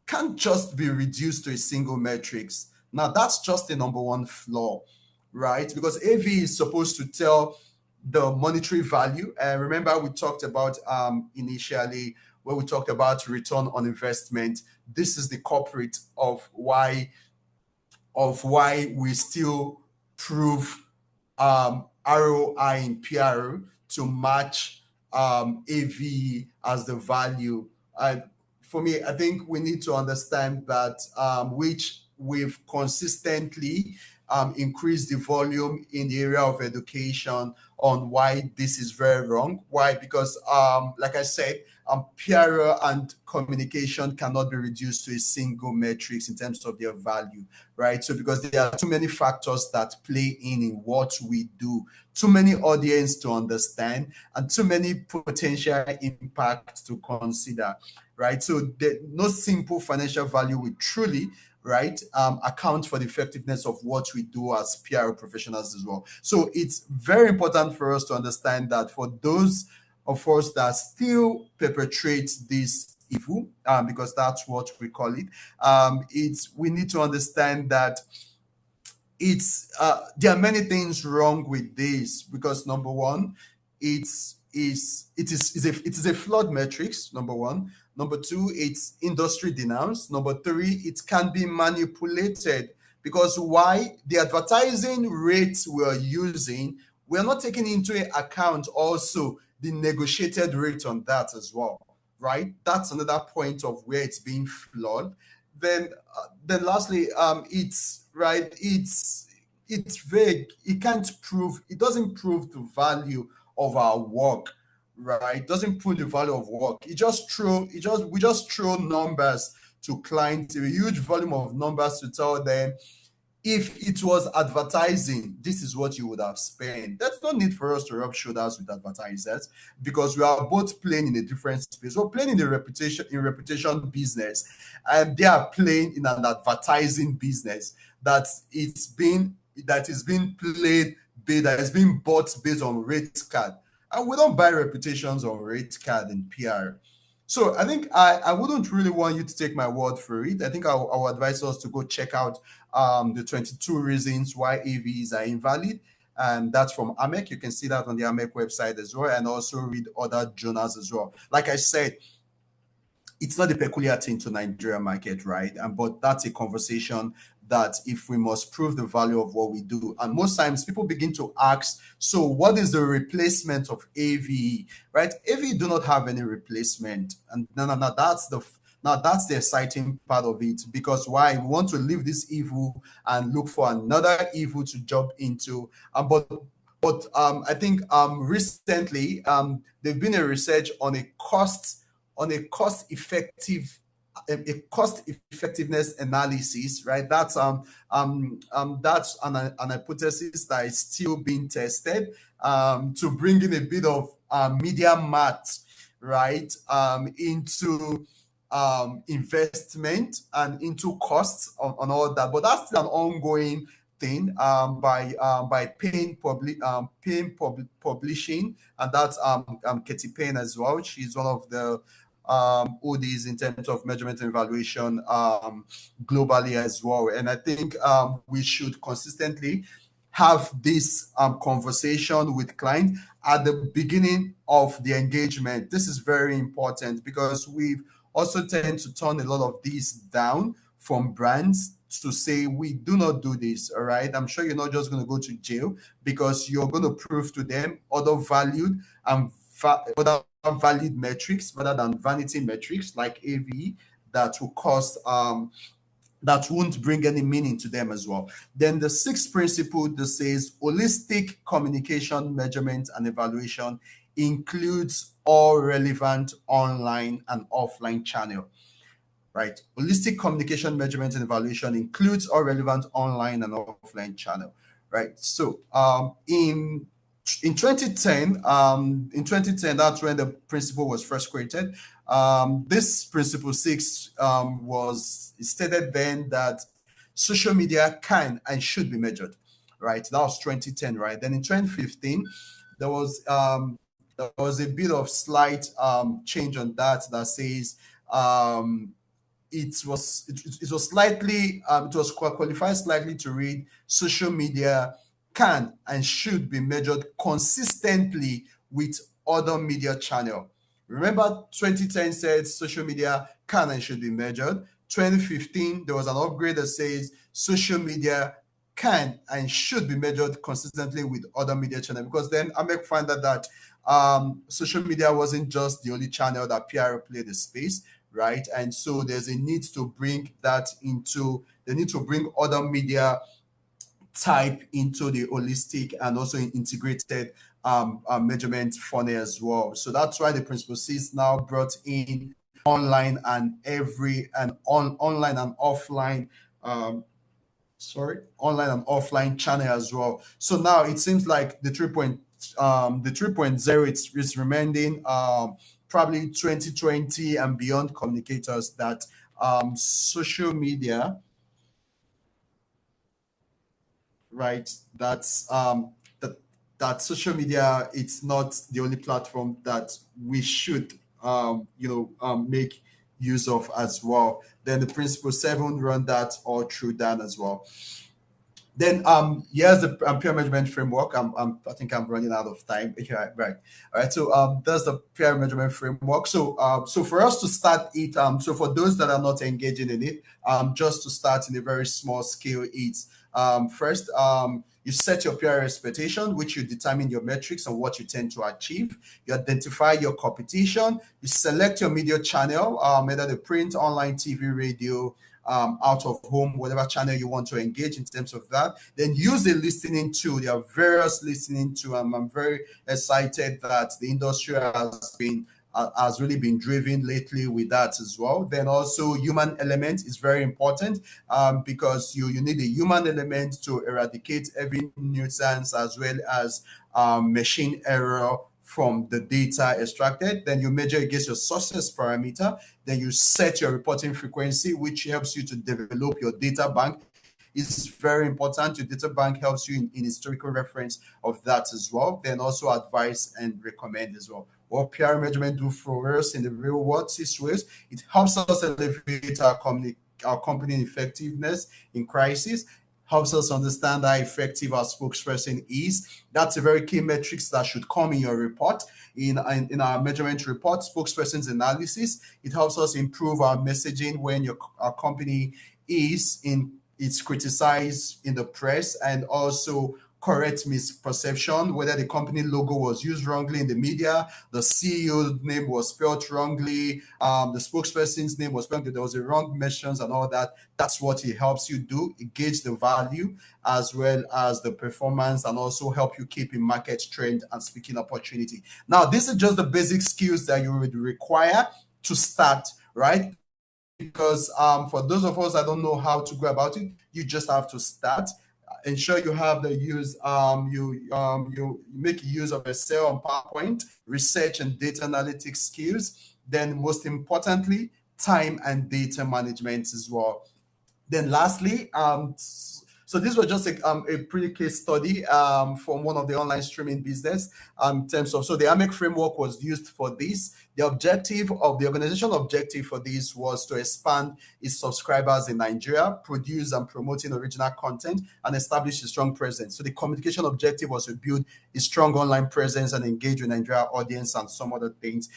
can't just be reduced to a single metrics. Now, that's just the number one flaw, right? Because AV is supposed to tell the monetary value. And remember, we talked about initially when we talked about return on investment. This is the culprit of why we still prove ROI in PR to match AV as the value. For me, I think we need to understand that which we've consistently increase the volume in the area of education on why this is very wrong. Why? Because, like I said, PR and communication cannot be reduced to a single metrics in terms of their value, right? So because there are too many factors that play in what we do, too many audience to understand, and too many potential impacts to consider, right? So no simple financial value will truly, right, account for the effectiveness of what we do as PR professionals as well. So it's very important for us to understand that for those of us that still perpetrate this evil, because that's what we call it, we need to understand that there are many things wrong with this, because number one, it is a flawed metrics. Number one. Number two, it's industry denounced. Number three, it can be manipulated, because why? The advertising rates we're using, we're not taking into account also the negotiated rate on that as well, right? That's another point of where it's being flawed. Then lastly, it's right. It's vague. It can't prove. It doesn't prove the value of our work, right? It doesn't prove the value of work. We just throw numbers to clients, a huge volume of numbers to tell them, if it was advertising, this is what you would have spent. There's no need for us to rub shoulders with advertisers, because we are both playing in a different space. We're playing in the reputation business, and they are playing in an advertising business that is being played, that is being bought based on rate card. And we don't buy reputations on rate card and PR. So I think I wouldn't really want you to take my word for it. I think I'll advise us to go check out the 22 reasons why AVs are invalid. And that's from AMEC. You can see that on the AMEC website as well, and also read other journals as well. Like I said, it's not a peculiar thing to Nigeria market, right? But that's a conversation that if we must prove the value of what we do. And most times people begin to ask, so what is the replacement of AVE, right? AVE do not have any replacement. And no, that's the exciting part of it, because why? We want to leave this evil and look for another evil to jump into. But I think recently there's been a research on a cost effectiveness analysis, right? That's an hypothesis that is still being tested, to bring in a bit of media math, right, into investment and into costs on all that. But that's an ongoing thing, by Payne Publishing, and that's Katie Payne as well. She's one of the ODs in terms of measurement and evaluation globally as well. And I think we should consistently have this conversation with clients at the beginning of the engagement. This is very important, because we've also tend to turn a lot of these down from brands to say, we do not do this, all right? I'm sure you're not just going to go to jail, because you're going to prove to them other valued and other valid metrics rather than vanity metrics like AV that will cost that won't bring any meaning to them as well. Then the sixth principle that says holistic communication, measurement, and evaluation includes all relevant online and offline channel. Right. Holistic communication, measurement, and evaluation includes all relevant online and offline channel. Right. So in 2010, that's when the principle was first created. This principle 6 was stated then that social media can and should be measured. Right. That was 2010. Right. Then in 2015, there was a bit of slight change on that says it was slightly it was qualified slightly to read social media can and should be measured consistently with other media channel. Remember 2010 said social media can and should be measured. 2015 there was an upgrade that says social media can and should be measured consistently with other media channel, because then I may find that social media wasn't just the only channel that PR played the space, right? And so there's a need to bring that into, they need to bring other media type into the holistic and also integrated measurement funnel as well. So that's why the Principle Six now brought in online and online and offline online and offline channel as well. So now it seems like the 3.0 it's remaining probably 2020 and beyond communicators that social media, right? That social media, it's not the only platform that we should make use of as well. Then the Principle 7 run that all through that as well. Then here's the peer management framework. I think I'm running out of time. Yeah, right. All right. So that's the peer management framework. So so for us to start it, so for those that are not engaging in it, just to start in a very small scale, it's first you set your peer expectation, which you determine your metrics and what you tend to achieve. You identify your competition. You select your media channel, whether the print, online, TV, radio, out of home, whatever channel you want to engage in terms of that. Then use the listening tool. There are various listening tools. I'm very excited that the industry has really been driven lately with that as well. Then also human element is very important because you need a human element to eradicate every nuisance as well as machine error from the data extracted. Then you measure against your success parameter. Then you set your reporting frequency, which helps you to develop your data bank. It's very important. Your data bank helps you in historical reference of that as well. Then also advise and recommend as well. What PR measurement do for us in the real world 6 ways. It helps us elevate our company effectiveness in crisis, helps us understand how effective our spokesperson is. That's a very key metrics that should come in your report. In our measurement report, spokesperson's analysis, it helps us improve our messaging when our company it's criticized in the press, and also correct misperception, whether the company logo was used wrongly in the media, the CEO's name was spelled wrongly, the spokesperson's name was spelled, there was a wrong mentions and all that. That's what it helps you do. It gauge the value as well as the performance, and also help you keep in market trend and speaking opportunity. Now, this is just the basic skills that you would require to start, right? Because for those of us that don't know how to go about it, you just have to start. Ensure you have the use, you make use of Excel and PowerPoint, research and data analytics skills. Then most importantly, time and data management as well. Then lastly, so this was just a pretty case study from one of the online streaming business in terms of, so the AMEC framework was used for this. The organizational objective for this was to expand its subscribers in Nigeria, produce and promoting original content, and establish a strong presence. So the communication objective was to build a strong online presence and engage with Nigeria audience and some other things.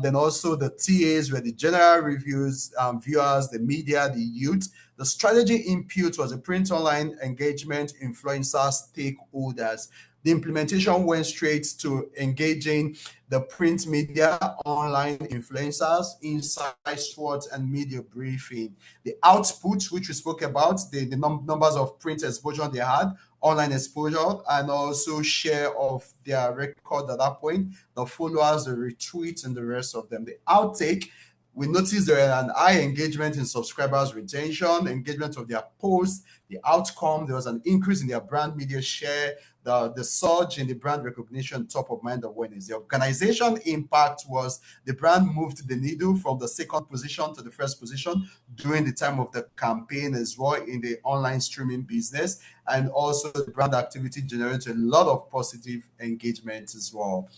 Then also the TAs were the general reviews, viewers, the media, the youth. The strategy input was a print online engagement, influencers, stakeholders. The implementation went straight to engaging the print media, online influencers, insight SWOT, and media briefing. The output, which we spoke about, the numbers of print exposure they had, online exposure, and also share of their record at that point, the followers, the retweets, and the rest of them. The outtake, we noticed there was an high engagement in subscribers retention, engagement of their posts, the outcome, there was an increase in their brand media share, the surge in the brand recognition, top of mind awareness. The organization impact was the brand moved the needle from the second position to the first position during the time of the campaign as well in the online streaming business. And also the brand activity generated a lot of positive engagement as well.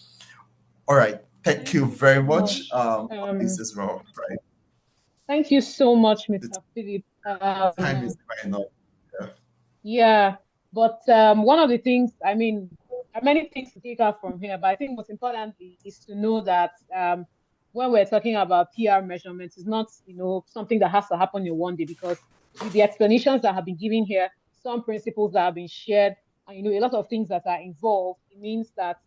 All right. Thank you very much for this as well. Right. Thank you so much, Mr. Philip. Time is fine enough. Yeah, but one of the things, I mean, there are many things to take out from here, but I think most importantly is to know that when we're talking about PR measurements, it's not, something that has to happen in one day, because with the explanations that have been given here, some principles that have been shared, and, a lot of things that are involved, it means that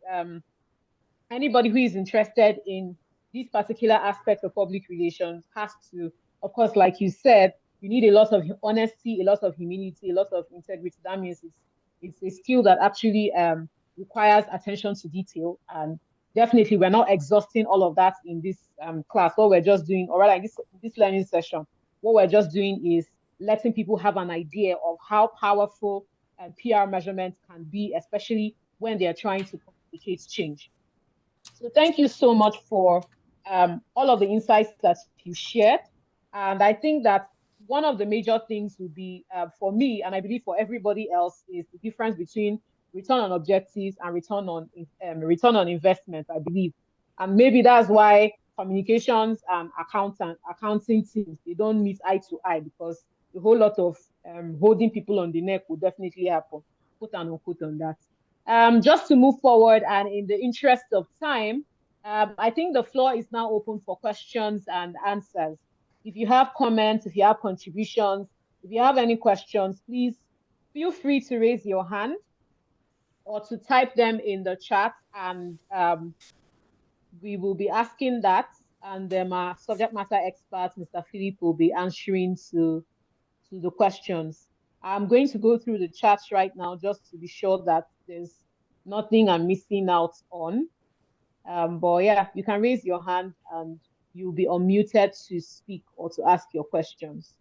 anybody who is interested in these particular aspects of public relations has to, of course, like you said, you need a lot of honesty, a lot of humility, a lot of integrity. That means it's a skill that actually requires attention to detail. And definitely, we're not exhausting all of that in this class. What we're just doing, or rather, in this learning session, what we're just doing is letting people have an idea of how powerful PR measurement can be, especially when they are trying to communicate change. So thank you so much for all of the insights that you shared. And I think that one of the major things would be for me, and I believe for everybody else, is the difference between return on objectives and return on investment, I believe. And maybe that's why communications and accounting teams, they don't meet eye to eye, because a whole lot of holding people on the neck will definitely happen, quote and unquote, on that. Just to move forward, and in the interest of time, I think the floor is now open for questions and answers. If you have comments, if you have contributions, if you have any questions, please feel free to raise your hand or to type them in the chat, and we will be asking that. And then our subject matter expert, Mr. Philip, will be answering to the questions. I'm going to go through the chats right now just to be sure that there's nothing I'm missing out on. But yeah, you can raise your hand and you'll be unmuted to speak or to ask your questions.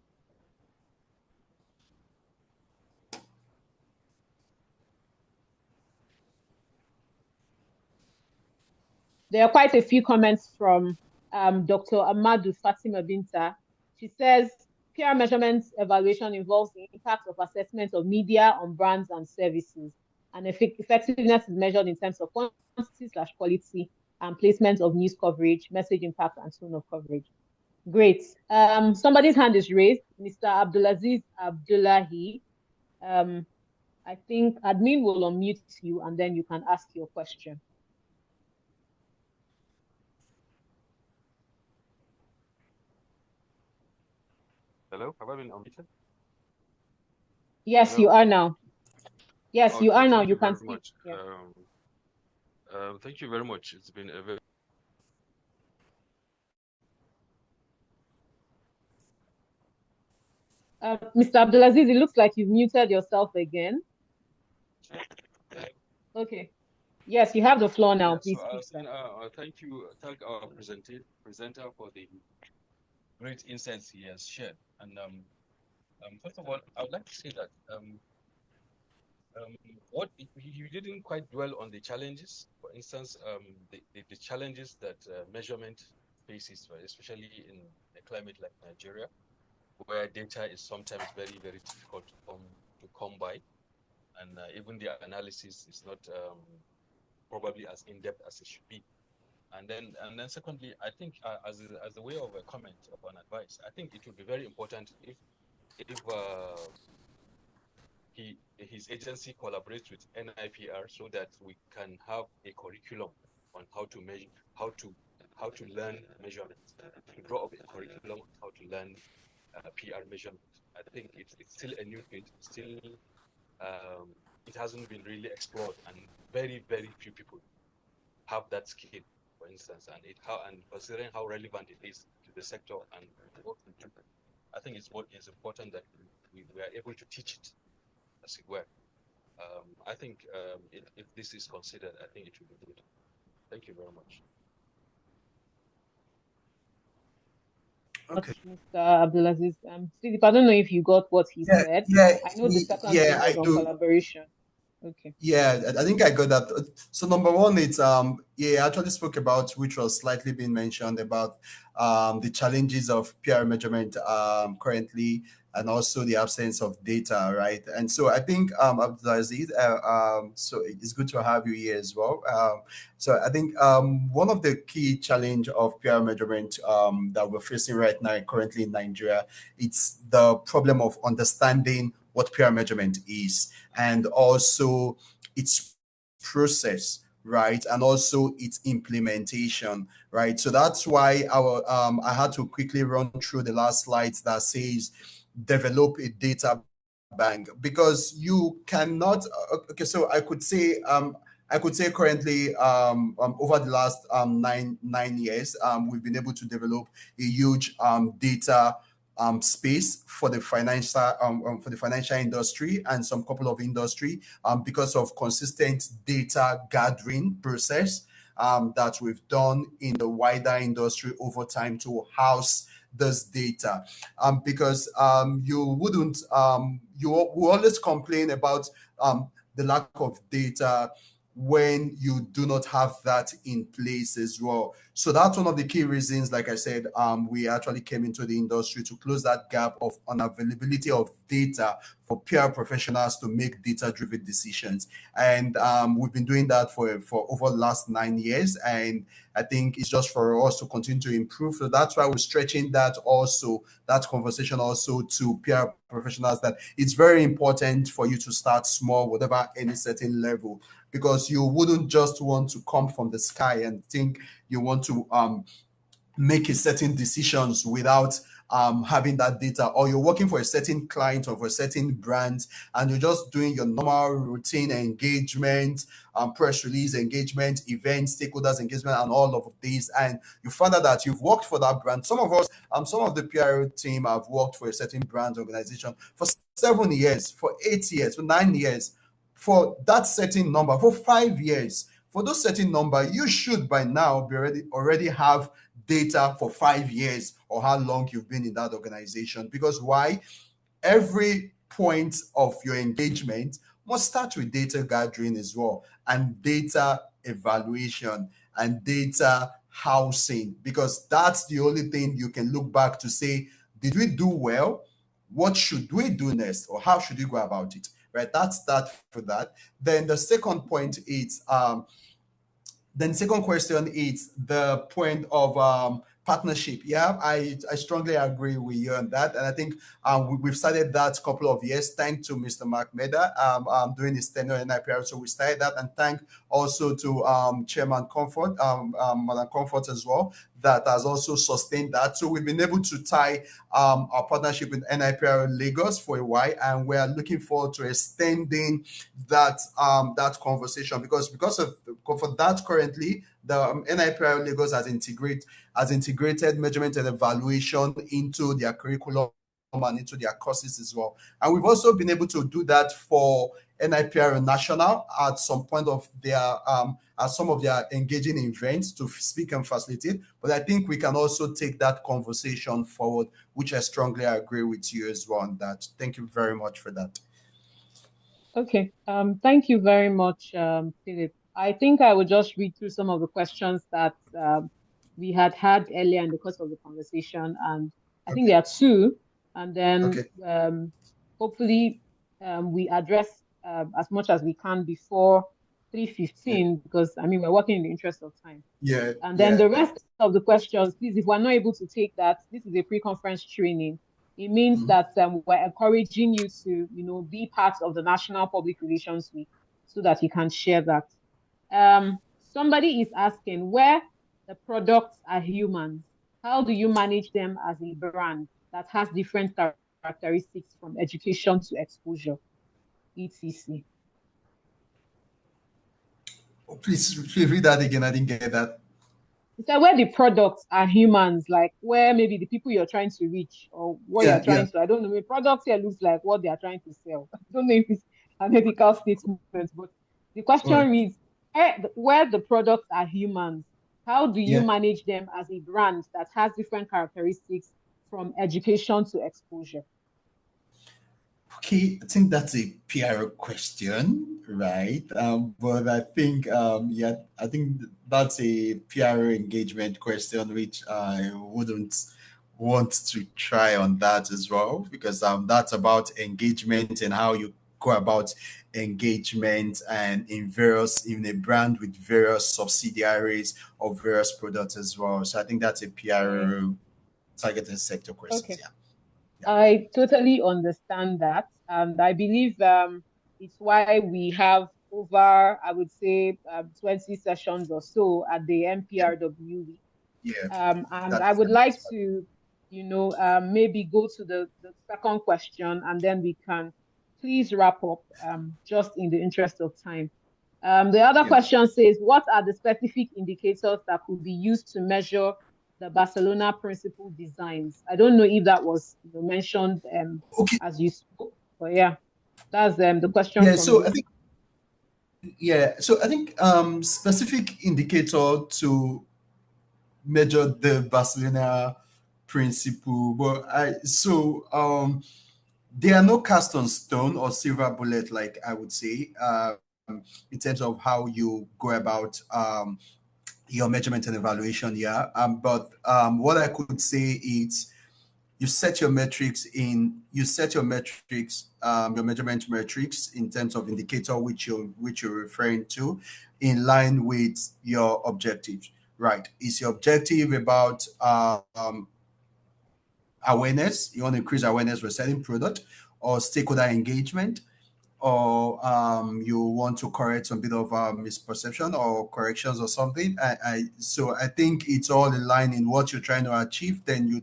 There are quite a few comments from Dr. Amadou Fatima Binta. She says, PR measurement evaluation involves the impact of assessment of media on brands and services, and effectiveness is measured in terms of quantity/quality and placement of news coverage, message impact, and tone of coverage. Great. Somebody's hand is raised, Mr. Abdulaziz Abdullahi. I think admin will unmute you and then you can ask your question. Hello, have I been unmuted? Yes, hello? You are now. Yes, okay, you are now. You can speak. Much. Yeah. Thank you very much. It's been a very Mr. Abdulaziz, it looks like you've muted yourself again. Okay. Yes, you have the floor now. Yeah, please. So thank you, thank our presenter for the great insights he has shared. And first of all, I would like to say that what you didn't quite dwell on the challenges. For instance, the challenges that measurement faces, right, especially in a climate like Nigeria, where data is sometimes very, very difficult to come by, and even the analysis is not probably as in-depth as it should be. And then secondly, I think as a way of a comment or an advice, I think it would be very important if his agency collaborates with NIPR so that we can have a curriculum on how to measure, how to learn measurement, to draw up a curriculum on how to learn PR measurement. I think it's still a new field, still it hasn't been really explored, and very, very few people have that skill, for instance, and considering how relevant it is to the sector and what we do, I think it's important that we are able to teach it, as it were. I think if this is considered, I think it will be good. Thank you very much. Okay. Mr. Abdulaziz, Philip, I don't know if you got what he said. Yeah, I know the second thing was on collaboration. Okay. Yeah, I think I got that. So number one, it's I actually spoke about, which was slightly being mentioned, about the challenges of PR measurement currently, and also the absence of data, right? And so I think Abdulaziz, so it's good to have you here as well. So I think one of the key challenge of PR measurement that we're facing right now currently in Nigeria, it's the problem of understanding what PR measurement is, and also its process, right, and also its implementation, right? So that's why I had to quickly run through the last slides that says develop a data bank, because you cannot. Okay, so I could say currently over the last nine years, we've been able to develop a huge data space for the financial industry and some couple of industry because of consistent data gathering process that we've done in the wider industry over time to house this data. Because you wouldn't, you will always complain about the lack of data when you do not have that in place as well. So that's one of the key reasons, like I said, we actually came into the industry to close that gap of unavailability of data for PR professionals to make data-driven decisions. And we've been doing that for over the last 9 years. And I think it's just for us to continue to improve. So that's why we're stretching that conversation also to PR professionals, that it's very important for you to start small, whatever any certain level, because you wouldn't just want to come from the sky and think you want to make a certain decisions without having that data, or you're working for a certain client or for a certain brand and you're just doing your normal routine engagement, press release engagement, events, stakeholders engagement, and all of these, and you find out that you've worked for that brand. Some of us, some of the PR team have worked for a certain brand organization for 7 years, for 8 years, for 9 years, for that certain number, for 5 years. For those certain number, you should by now be already have data for 5 years or how long you've been in that organization. Because why? Every point of your engagement must start with data gathering as well, and data evaluation and data housing, because that's the only thing you can look back to say, did we do well? What should we do next? Or how should we go about it? Right? That's that for that. Then the second point is then second question is the point of partnership. Yeah, I strongly agree with you on that. And I think we've started that a couple of years, thanks to Mr. Mark Meda doing his tenure in IPR. So we started that, and thank also to Chairman Comfort, Madam Comfort as well, that has also sustained that. So we've been able to tie our partnership with NIPR Lagos for a while, and we are looking forward to extending that that conversation, because for that currently the NIPR Lagos has integrated measurement and evaluation into their curriculum and into their courses as well. And we've also been able to do that for NIPR National at some point of their at some of their engaging events to speak and facilitate. But I think we can also take that conversation forward, which I strongly agree with you as well on that. Thank you very much for that. Okay. Thank you very much, Philip. I think I will just read through some of the questions that we had earlier in the course of the conversation, and I think there are two, and then hopefully we address as much as we can before 3:15, because I mean we're working in the interest of time. Yeah. And then the rest of the questions, please, if we're not able to take that, this is a pre-conference training. It means that we're encouraging you to, be part of the National Public Relations Week so that you can share that. Somebody is asking, where the products are humans, how do you manage them as a brand that has different characteristics from education to exposure, etc.? Oh, please read that again. I didn't get that. So where the products are humans, like where maybe the people you're trying to reach or what you're trying to, I don't know, the products here looks like what they are trying to sell. I don't know if it's an ethical statement, but the question reads, where the products are humans, how do you manage them as a brand that has different characteristics from education to exposure? Okay, I think that's a PR question, right? But I think, I think that's a PR engagement question, which I wouldn't want to try on that as well, because that's about engagement and how you go about engagement and in a brand with various subsidiaries of various products as well. So I think that's a PR targeted sector question. Okay. I totally understand that. And I believe it's why we have over, I would say, 20 sessions or so at the NPRW week. And I would like to, maybe go to the second question, and then we can please wrap up just in the interest of time. The other question says, what are the specific indicators that could be used to measure the Barcelona principle designs. I don't know if that was mentioned Okay. as you spoke, but yeah, that's the question Yeah. from So I me. think specific indicator to measure the Barcelona principle. But there are no cast on stone or silver bullet, like I would say, in terms of how you go about your measurement and evaluation. Yeah. But what I could say is you set your measurement metrics in terms of indicator which you're referring to in line with your objectives, right? Is your objective about awareness? You want to increase awareness for a certain product, or stakeholder engagement, or you want to correct some bit of misperception or corrections or something. So I think it's all in line in what you're trying to achieve. Then you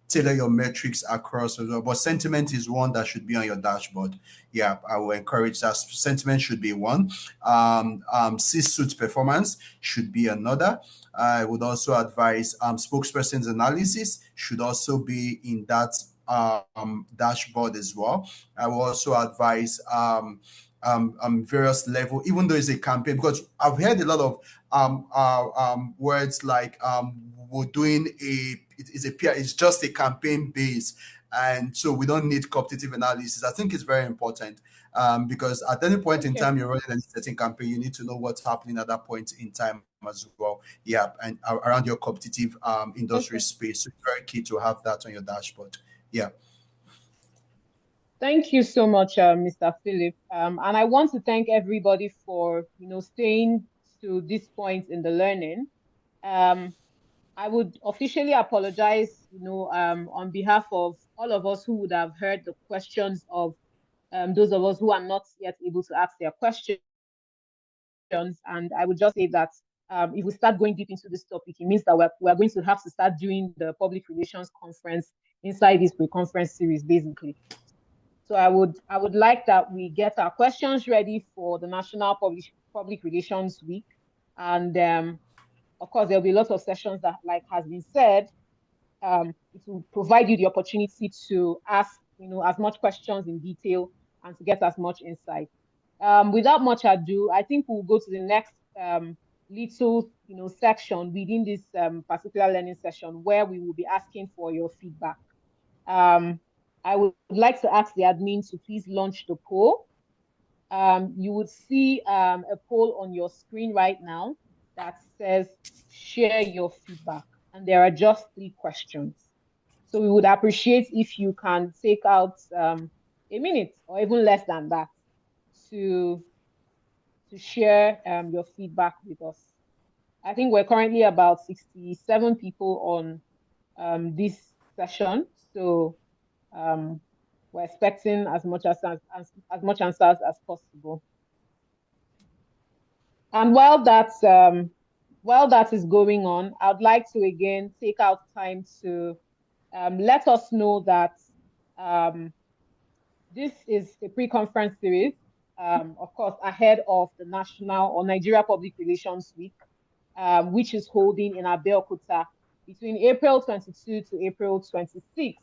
tailor your metrics across as well. But sentiment is one that should be on your dashboard. Yeah, I will encourage that. Sentiment should be one. C-suite performance should be another. I would also advise spokesperson's analysis should also be in that dashboard as well. I will also advise various level, even though it's a campaign, because I've heard a lot of words like we're doing it's a PR, it's just a campaign base, and so we don't need quantitative analysis. I think it's very important because at any point in Okay. time you're running a certain campaign, you need to know what's happening at that point in time as well. Yeah, and around your competitive industry Okay. space, so it's very key to have that on your dashboard. Yeah. Thank you so much, Mr. Philip. And I want to thank everybody for staying to this point in the learning. I would officially apologize, on behalf of all of us who would have heard the questions of those of us who are not yet able to ask their questions. And I would just say that if we start going deep into this topic, it means that we're going to have to start doing the public relations conference inside this pre-conference series, basically. So I would like that we get our questions ready for the National Public Relations Week. And of course, there'll be lots of sessions that, like has been said, it will provide you the opportunity to ask, as much questions in detail and to get as much insight. Without much ado, I think we'll go to the next little, section within this particular learning session where we will be asking for your feedback. I would like to ask the admin to please launch the poll. You would see a poll on your screen right now that says share your feedback, and there are just 3 questions. So we would appreciate if you can take out a minute or even less than that to share your feedback with us. I think we're currently about 67 people on this session, so we're expecting as much answers as possible. And while that is going on, I'd like to again take out time to let us know that this is a pre-conference series, of course, ahead of the National or Nigeria Public Relations Week, which is holding in Abeokuta between April 22 to April 26.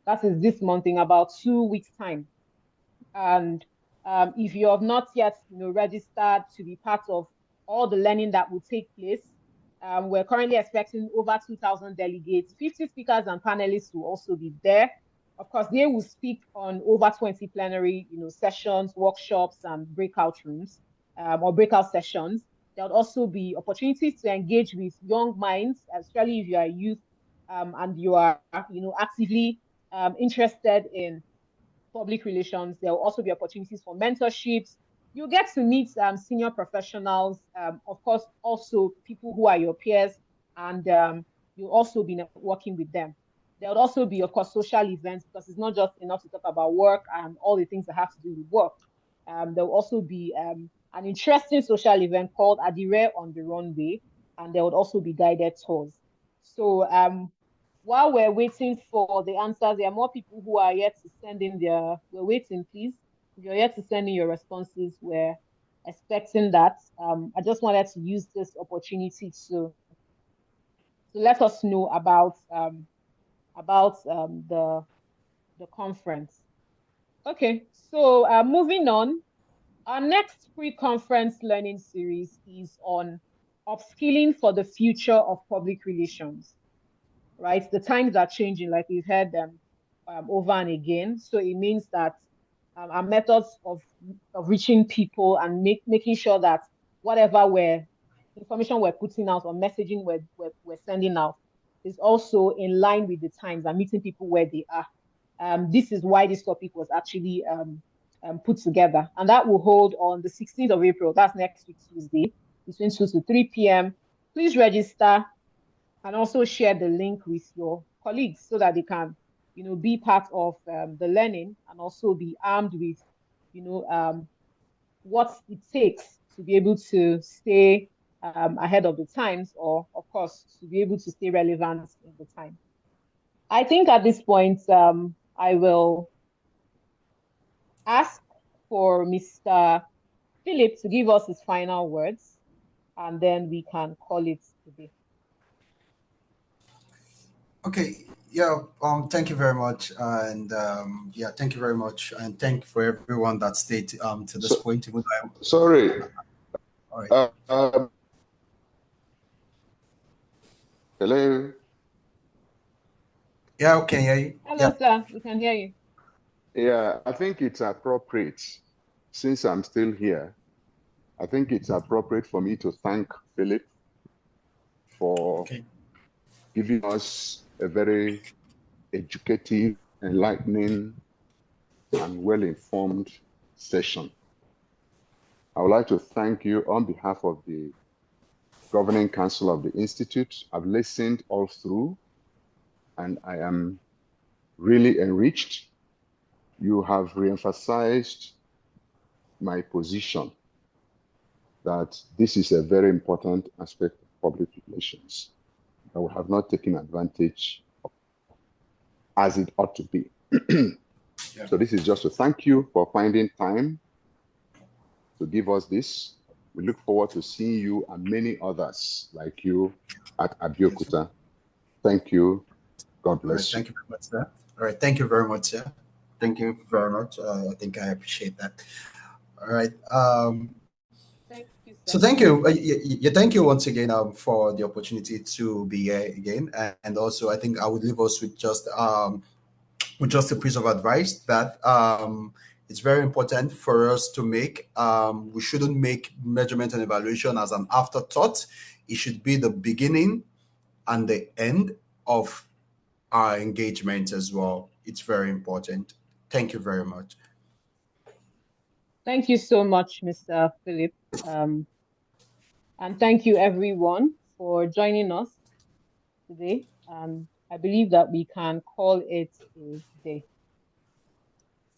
That is this month, in about 2 weeks' time. And if you have not yet, registered to be part of all the learning that will take place, we're currently expecting over 2,000 delegates. 50 speakers and panelists will also be there. Of course, they will speak on over 20 plenary, sessions, workshops, and breakout rooms or breakout sessions. There will also be opportunities to engage with young minds, especially if you are youth and you are, actively interested in public relations. There will also be opportunities for mentorships. You get to meet senior professionals, of course, also people who are your peers, and you'll also be working with them. There will also be, of course, social events, because it's not just enough to talk about work and all the things that have to do with work. There will also be an interesting social event called Adire on the Runway, and there would also be guided tours. So while we're waiting for the answers, there are more people who are yet to send in we're waiting, please. If you're yet to send in your responses, we're expecting that. I just wanted to use this opportunity to to let us know about the conference. Okay, so moving on, our next pre-conference learning series is on upskilling for the future of public relations, right? The times are changing, like we've heard them over and again. So it means that our methods of reaching people and making sure that whatever information we're putting out or messaging we're sending out is also in line with the times and meeting people where they are. This is why this topic was actually put together. And that will hold on the 16th of April. That's next week, Tuesday, between 2 to 3 p.m. Please register and also share the link with your colleagues so that they can, be part of the learning and also be armed with, what it takes to be able to stay ahead of the times, or of course, to be able to stay relevant in the time. I think at this point, I will ask for Mr. Philip to give us his final words, and then we can call it today. Okay. Yeah. Thank you very much, and thank you very much, and thank you for everyone that stayed to this point. Sorry. All right. Hello. Yeah. Okay. Yeah. Hello, sir. We can hear you. Yeah, I think it's appropriate, since I'm still here, I think it's appropriate for me to thank Philip for giving us a very educative, enlightening, and well-informed session. I would like to thank you on behalf of the Governing Council of the Institute. I've listened all through, and I am really enriched. You have reemphasized my position that this is a very important aspect of public relations that we have not taken advantage of as it ought to be. So this is just to thank you for finding time to give us this. We look forward to seeing you and many others like you at Abeokuta. Thank you. God bless you. Thank you very much, sir. All right. Thank you very much, sir. Thank you very much. I think I appreciate that. All right. Thank you, sir. So thank you. Thank you once again for the opportunity to be here again. And also, I think I would leave us with just a piece of advice that it's very important for us to make. We shouldn't make measurement and evaluation as an afterthought. It should be the beginning and the end of our engagement as well. It's very important. Thank you very much. Thank you so much, Mr. Philip. And thank you, everyone, for joining us today. I believe that we can call it a day.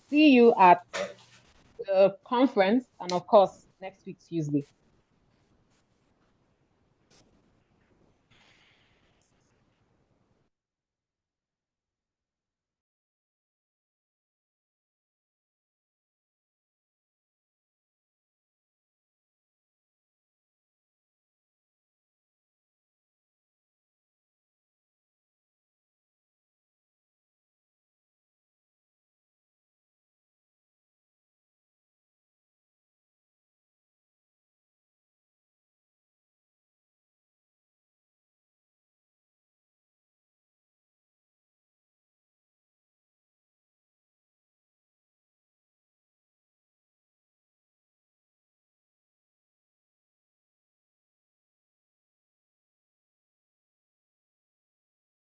See you at the conference and, of course, next week, Tuesday.